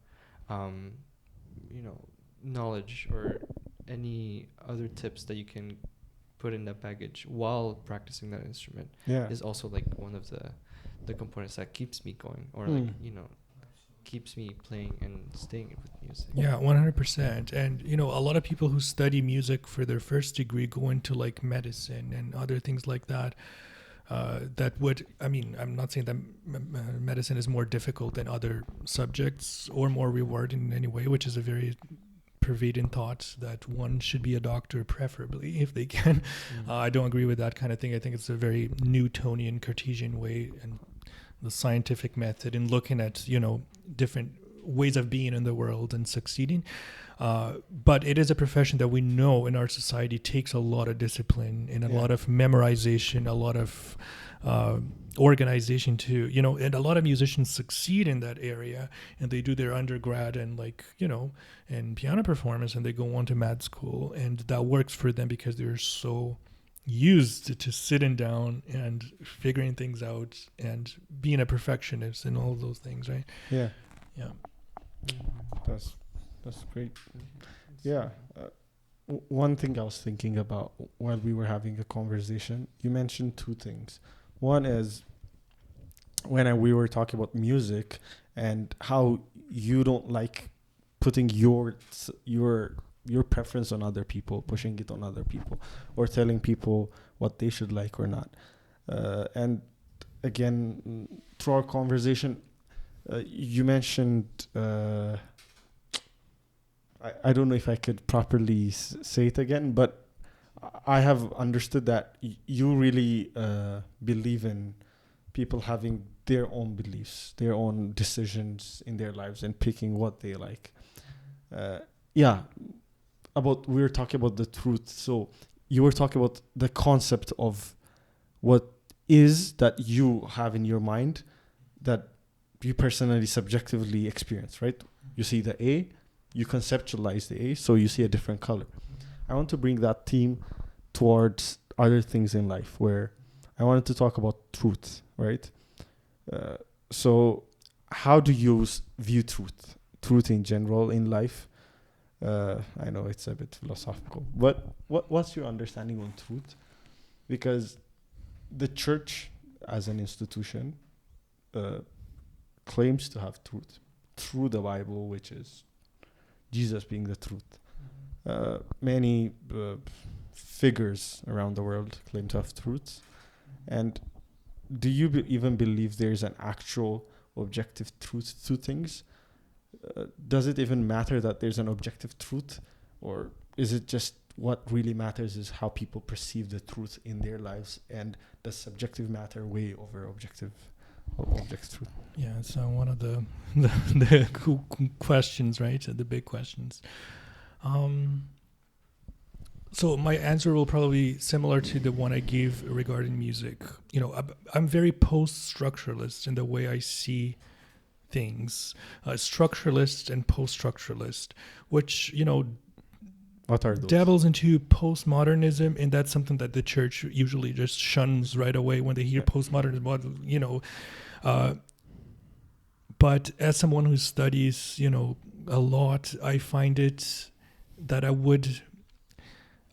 knowledge or any other tips that you can put in that baggage while practicing that instrument is also one of the components that keeps me going, or keeps me playing and staying with music. 100%. And a lot of people who study music for their first degree go into medicine and other things like that. I'm not saying that medicine is more difficult than other subjects or more rewarding in any way, which is a very pervading thought that one should be a doctor, preferably, if they can. I don't agree with that kind of thing. I think it's a very Newtonian, Cartesian way, and the scientific method in looking at, different ways of being in the world and succeeding. But it is a profession that we know in our society takes a lot of discipline and a lot of memorization, a lot of organization too, and a lot of musicians succeed in that area, and they do their undergrad and and piano performance, and they go on to med school, and that works for them because they're so used to sitting down and figuring things out and being a perfectionist and all of those things, right? Yeah. That's great. Yeah. One thing I was thinking about while we were having a conversation, you mentioned two things. One is when we were talking about music and how you don't like putting your preference on other people, pushing it on other people, or telling people what they should like or not. And again, through our conversation, you mentioned, I don't know if I could properly say it again, but I have understood that you really believe in people having their own beliefs, their own decisions in their lives, and picking what they like. We were talking about the truth. So you were talking about the concept of what is that you have in your mind that you personally subjectively experience, right? You see the A, you conceptualize the A, so you see a different color. I want to bring that theme towards other things in life, where I wanted to talk about truth, right? So how do you view truth in general in life? I know it's a bit philosophical, but what's your understanding on truth? Because the church as an institution claims to have truth through the Bible, which is Jesus being the truth. Many figures around the world claim to have truths. And do you even believe there's an actual objective truth to things? Does it even matter that there's an objective truth? Or is it just what really matters is how people perceive the truth in their lives, and does subjective matter way over objective truth? Yeah, it's one of the cool questions, right? The big questions. So my answer will probably be similar to the one I gave regarding music. I'm very post-structuralist in the way I see things. Structuralist and post-structuralist, which, what are those? Dabbles into postmodernism, and that's something that the church usually just shuns right away when they hear postmodernism, but as someone who studies, a lot, I find it that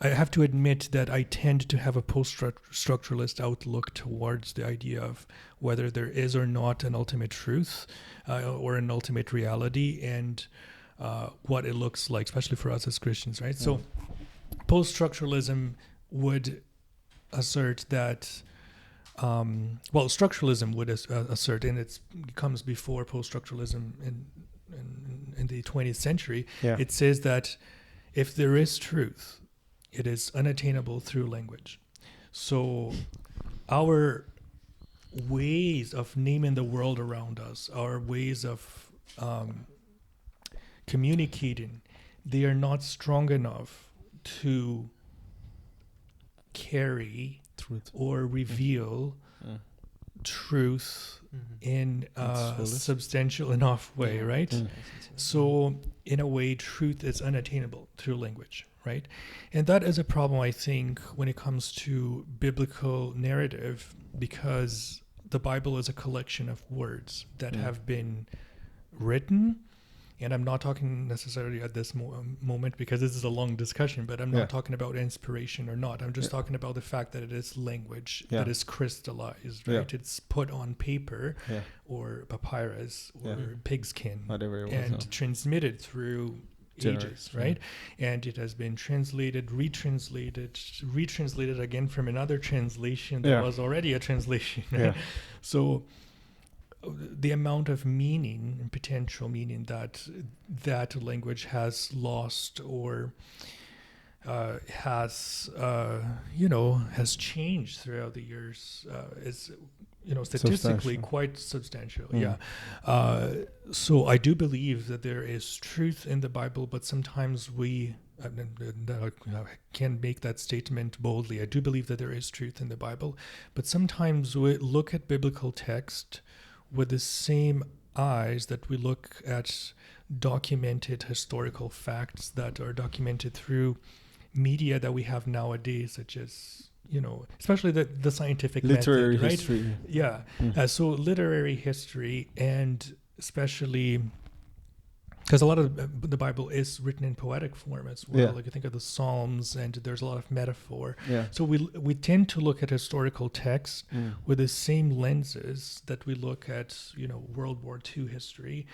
I have to admit that I tend to have a post-structuralist outlook towards the idea of whether there is or not an ultimate truth or an ultimate reality, and what it looks like, especially for us as Christians, right? So post-structuralism would assert that, structuralism would assert, and it comes before post-structuralism in the 20th century. It says that if there is truth, it is unattainable through language. So our ways of naming the world around us, our ways of communicating, they are not strong enough to carry truth or reveal truth in a substantial enough way, right? So in a way, truth is unattainable through language, right? And that is a problem, I think, when it comes to biblical narrative, because the Bible is a collection of words that have been written. And I'm not talking necessarily at this moment, because this is a long discussion, but I'm not talking about inspiration or not. I'm just talking about the fact that it is language that is crystallized, right? It's put on paper or papyrus or pigskin, whatever it was, and transmitted through ages, right? And it has been translated, retranslated again from another translation that was already a translation, right? So the amount of meaning and potential meaning that language has lost or has changed throughout the years is statistically quite substantial. So I do believe that there is truth in the Bible, but sometimes we can make that statement boldly. I do believe that there is truth in the Bible, but sometimes we look at biblical text with the same eyes that we look at documented historical facts that are documented through media that we have nowadays, such as especially the scientific literary method, right? History. So literary history, and especially because a lot of the Bible is written in poetic form as well. Like you think of the Psalms, and there's a lot of metaphor. So we tend to look at historical texts with the same lenses that we look at World War II history.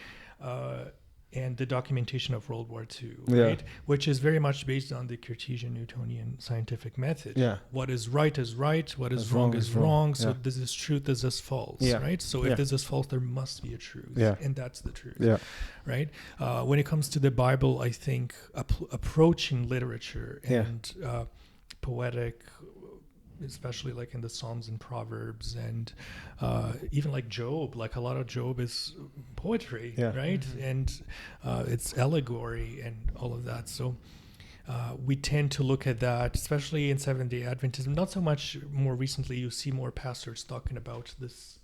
And the documentation of World War II, right? Which is very much based on the Cartesian Newtonian scientific method. What is right, what is wrong is wrong. So this is truth, this is false, right? So if this is false, there must be a truth. And that's the truth, right? When it comes to the Bible, I think approaching literature and poetic, especially like in the Psalms and Proverbs, and even like Job, like a lot of Job is poetry, right? And it's allegory and all of that. So we tend to look at that, especially in Seventh-day Adventism. Not so much more recently, you see more pastors talking about this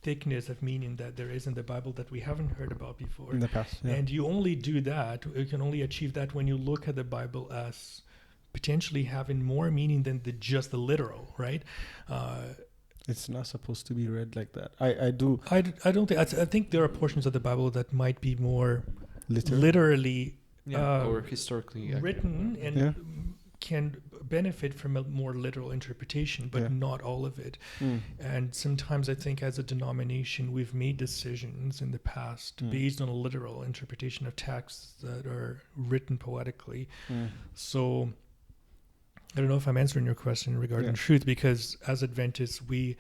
thickness of meaning that there is in the Bible that we haven't heard about before in the past. And you only do that, you can only achieve that when you look at the Bible as potentially having more meaning than just the literal, right? It's not supposed to be read like that. I don't think. I think there are portions of the Bible that might be more literally or historically written and can benefit from a more literal interpretation, but not all of it. And sometimes I think as a denomination, we've made decisions in the past based on a literal interpretation of texts that are written poetically. So I don't know if I'm answering your question regarding truth, because as Adventists, we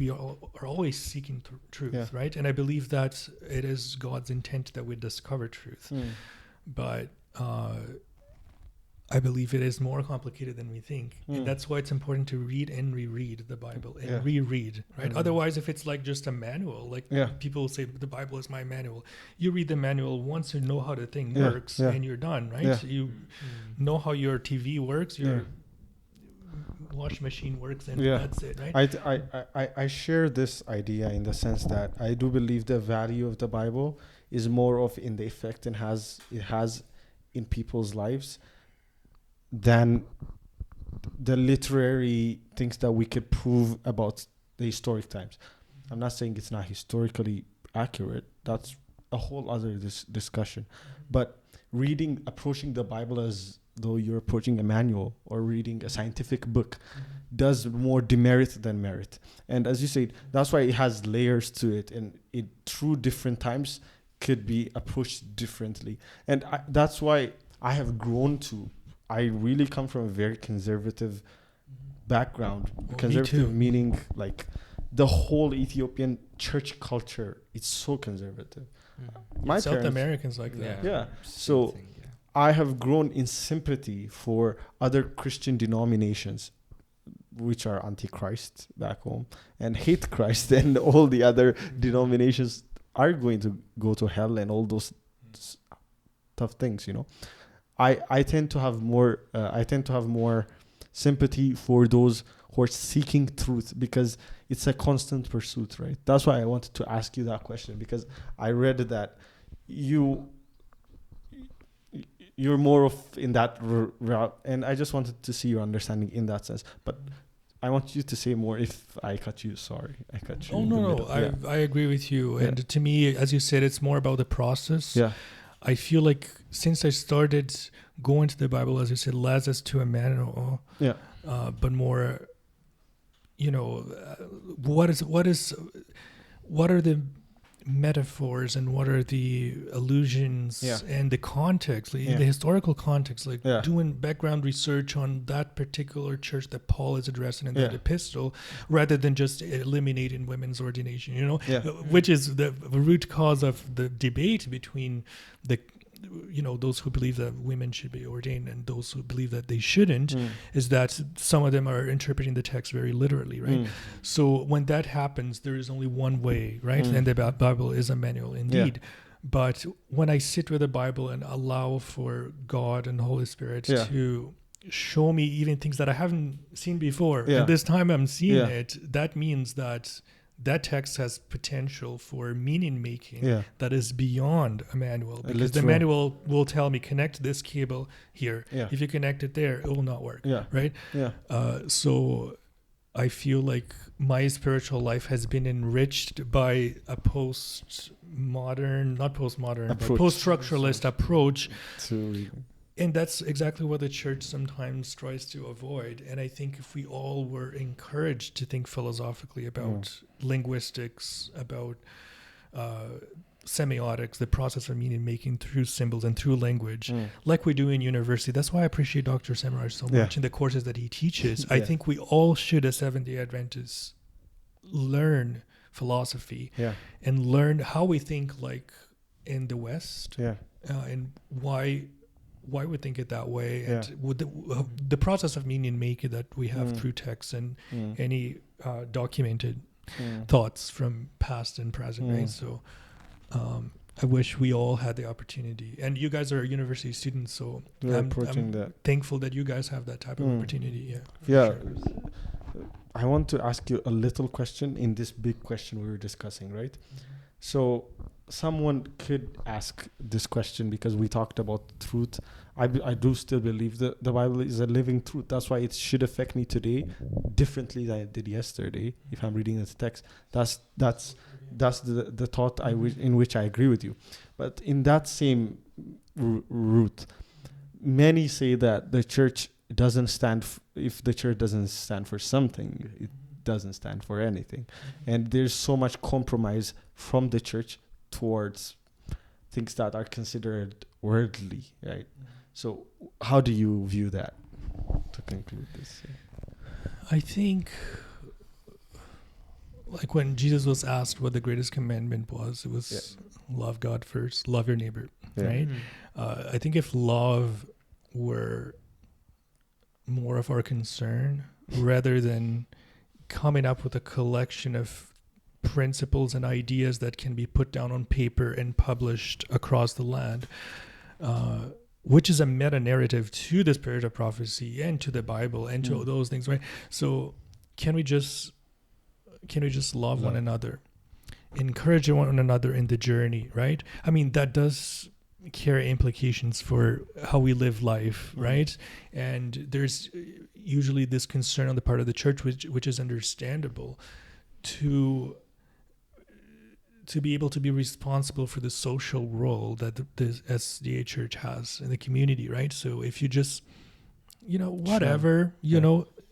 are always seeking truth, right? And I believe that it is God's intent that we discover truth. But I believe it is more complicated than we think. And that's why it's important to read and reread the Bible and reread, right? Otherwise, if it's like just a manual, like people say the Bible is my manual, you read the manual once, you know how the thing works and you're done, right? You know how your TV works, your wash machine works, and that's it, right? I share this idea in the sense that I do believe the value of the Bible is more of in the effect it has in people's lives than the literary things that we could prove about the historic times. I'm not saying it's not historically accurate. That's a whole other discussion. But approaching the Bible as though you're approaching a manual or reading a scientific book does more demerit than merit. And as you said, that's why it has layers to it, and it through different times could be approached differently. And that's why I have grown to, I really come from a very conservative background. Conservative meaning like the whole Ethiopian church culture, it's so conservative. My South Americans like that. So I have grown in sympathy for other Christian denominations, which are anti-Christ back home and hate Christ, and all the other denominations are going to go to hell and all those tough things, I tend to have more sympathy for those who are seeking truth, because it's a constant pursuit, right? That's why I wanted to ask you that question, because I read that you're more of in that route, and I just wanted to see your understanding in that sense. But I want you to say more. If I cut you, sorry, I cut you. Oh no, I agree with you. And to me, as you said, it's more about the process. I feel like since I started going to the Bible, as you said, less as to a manual, but more, what are the metaphors and what are the allusions and the context, the historical context, like doing background research on that particular church that Paul is addressing in that epistle, rather than just eliminating women's ordination, which is the root cause of the debate between those who believe that women should be ordained and those who believe that they shouldn't, is that some of them are interpreting the text very literally, right? So when that happens, there is only one way, right? And the Bible is a manual indeed. But when I sit with the Bible and allow for God and the Holy Spirit to show me even things that I haven't seen before, and this time I'm seeing it, that means that text has potential for meaning making that is beyond a manual, because the manual will tell me connect this cable here. If you connect it there, it will not work. Right? So I feel like my spiritual life has been enriched by a post-structuralist approach. And that's exactly what the church sometimes tries to avoid. And I think if we all were encouraged to think philosophically about linguistics, about semiotics, the process of meaning making through symbols and through language, like we do in university. That's why I appreciate Dr. Samaraj so much in the courses that he teaches. I think we all should, as Seventh-day Adventists, learn philosophy and learn how we think like in the West and why we think it that way, and with the process of meaning making that we have through text and any documented thoughts from past and present, right? So I wish we all had the opportunity, and you guys are university students, so I'm thankful that you guys have that type of opportunity. Sure. I want to ask you a little question in this big question we were discussing, right? So someone could ask this question, because we talked about truth. I do still believe that the Bible is a living truth. That's why it should affect me today differently than it did yesterday. If I'm reading the text, that's the thought in which I agree with you. But in that same route, many say that the church doesn't stand. If the church doesn't stand for something, it doesn't stand for anything. And there's so much compromise from the church towards things that are considered worldly, right? So how do you view that, to conclude this? I think, like when Jesus was asked what the greatest commandment was, it was love God first, love your neighbor, right? I think if love were more of our concern, rather than coming up with a collection of principles and ideas that can be put down on paper and published across the land, which is a meta-narrative to the spirit of prophecy and to the Bible and to those things, right? So can we just love one another, encourage one another in the journey, right? I mean, that does carry implications for how we live life, right? And there's usually this concern on the part of the church, which is understandable, to be able to be responsible for the social role that the SDA church has in the community, right? So if you just, whatever,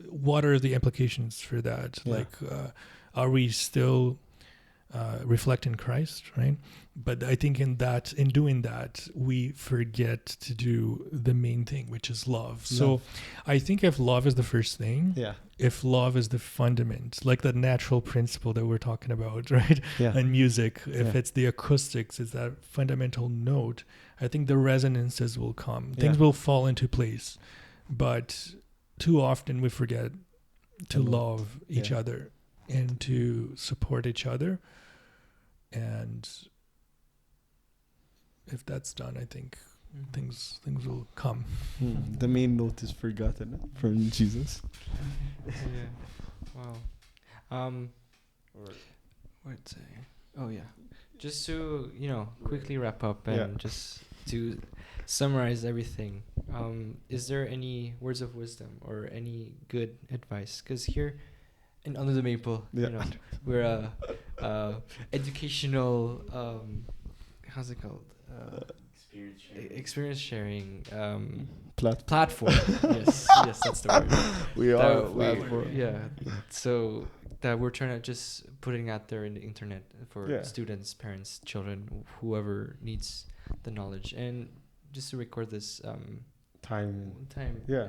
what are the implications for that? Like, are we still reflecting Christ, right? But I think in doing that, we forget to do the main thing, which is love. So I think if love is the first thing, if love is the fundament, like the natural principle that we're talking about, right? And music, if it's the acoustics, is that fundamental note, I think the resonances will come. Things will fall into place. But too often we forget to love each other and to support each other. And if that's done, I think things will come. The main note is forgotten from Jesus. Wow. Just to quickly wrap up and just to summarize everything. Is there any words of wisdom or any good advice? Because here in Under the Maple, we're educational. How's it called? Experience sharing platform. yes, that's the word. We are a platform. So that we're trying to just putting out there in the internet for students, parents, children, whoever needs the knowledge, and just to record this time. Yeah.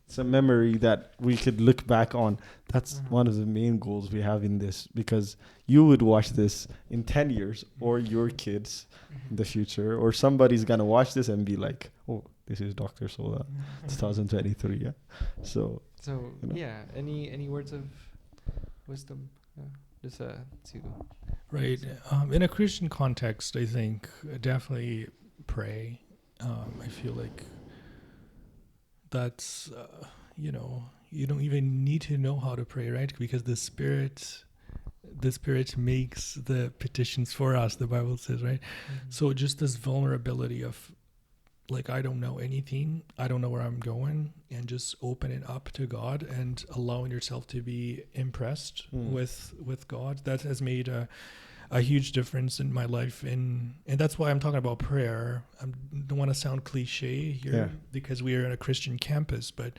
It's a memory that we could look back on. That's one of the main goals we have in this, because you would watch this in 10 years, or your kids in the future, or somebody's going to watch this and be like, oh, this is Dr. Sola, 2023. Yeah. So yeah, any words of wisdom? Just to right. In a Christian context, I think definitely pray. I feel like that's, you don't even need to know how to pray, right? Because the Spirit makes the petitions for us, the Bible says, right? So just this vulnerability of, like, I don't know anything, I don't know where I'm going, and just open it up to God and allowing yourself to be impressed with God. That has made a huge difference in my life, and that's why I'm talking about prayer. I don't want to sound cliche here because we are in a Christian campus, but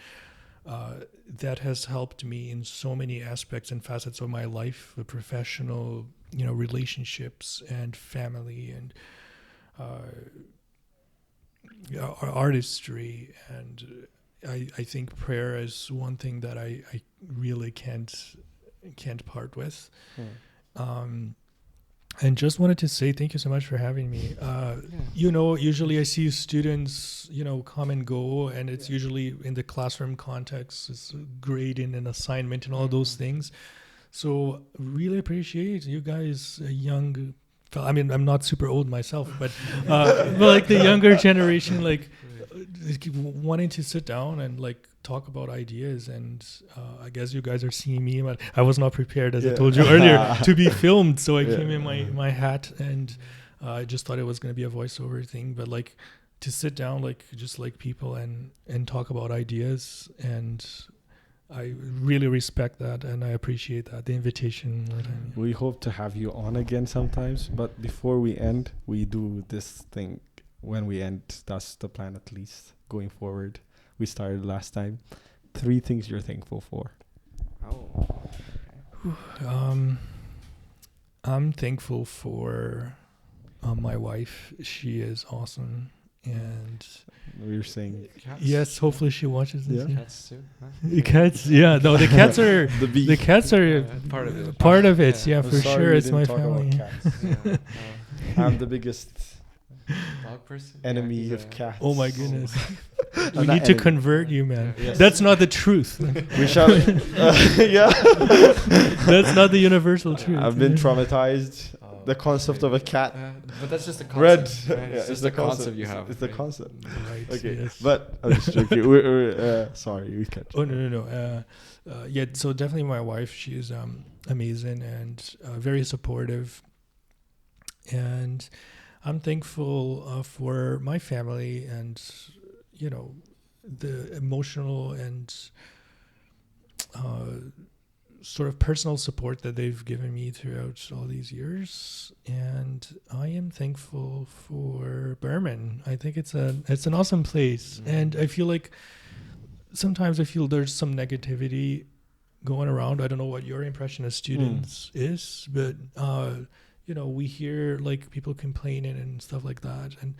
that has helped me in so many aspects and facets of my life, the professional, relationships and family and artistry. And I think prayer is one thing that I really can't part with. And just wanted to say thank you so much for having me. Usually I see students, come and go, and it's usually in the classroom context, it's grading and assignment and all those things. So really appreciate you guys, young. I mean, I'm not super old myself, but like the younger generation, like wanting to sit down and like talk about ideas. And I guess you guys are seeing me, but I was not prepared, as I told you earlier, to be filmed. So I came in my hat, and I just thought it was going to be a voiceover thing, but like to sit down, like just like people and talk about ideas. And I really respect that, and I appreciate that, the invitation. We hope to have you on again sometimes, but before we end, we do this thing. When we end, that's the plan, at least going forward. We started last time. 3 things you're thankful for. I'm thankful for my wife. She is awesome. And we were saying cats. Yes, hopefully she watches this. Yeah. Cats too. Huh? The cats, yeah. No, the cats are the cats are part of it. Part of it, yeah, I'm for sure. It's my family. I'm the biggest dog person, enemy of cats. Oh my goodness. We I'm need not to enemy. convert you, man. Yes. That's not the truth. We shall. That's not the universal truth. I've been traumatized. The concept of a cat. But that's just the Red. concept. Right? It's just the concept you have. It's the concept. Right. Okay. Yes. But I'm just joking. We're sorry, we can't. Oh no. Yeah. So definitely my wife. She is amazing and very supportive. And I'm thankful for my family and the emotional and sort of personal support that they've given me throughout all these years. And I am thankful for Burman. I think it's an awesome place. And I feel like sometimes there's some negativity going around. I don't know what your impression as students is, but we hear like people complaining and stuff like that. And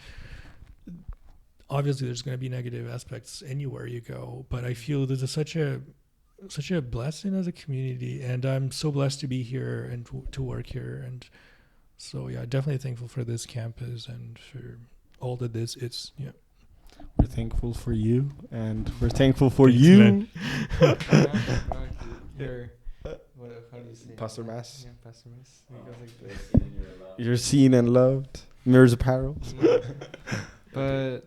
obviously there's going to be negative aspects anywhere you go, but I feel there's such a blessing as a community, and I'm so blessed to be here and to work here. And so definitely thankful for this campus and for all that this is. We're thankful for you, and we're thankful for you. How do you say Pastor Mass. Yeah, Pastor Mass. You're seen and loved. Mirrors Apparel. But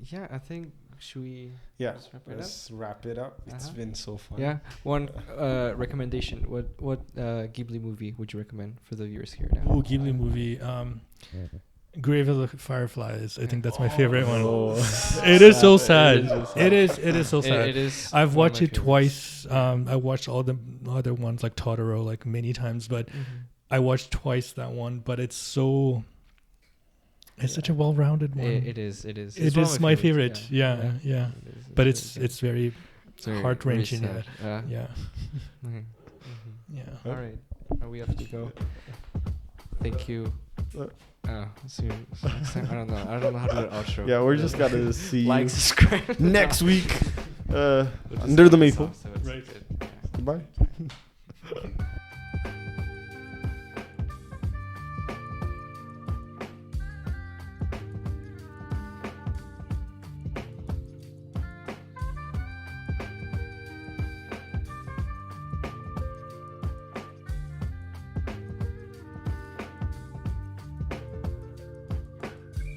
yeah, I think should we let's wrap it up. It's been so fun. Yeah. One recommendation. What Ghibli movie would you recommend for the viewers here now? Oh, Ghibli movie. Grave of the Fireflies. I think that's my favorite one. It is so sad. It is so sad. It is. I've watched it twice. I watched all the other ones like Totoro like many times, but I watched twice that one. But it's so. It's such a well-rounded one. It is. It is my favorite. Yeah. But it's very heart-wrenching. Yeah. Yeah. Yeah. All right. We have to go. Thank you. See you next time. I don't know how to do an outro. Yeah, we're just gotta see you like, subscribe next week under the maple. Right. Goodbye.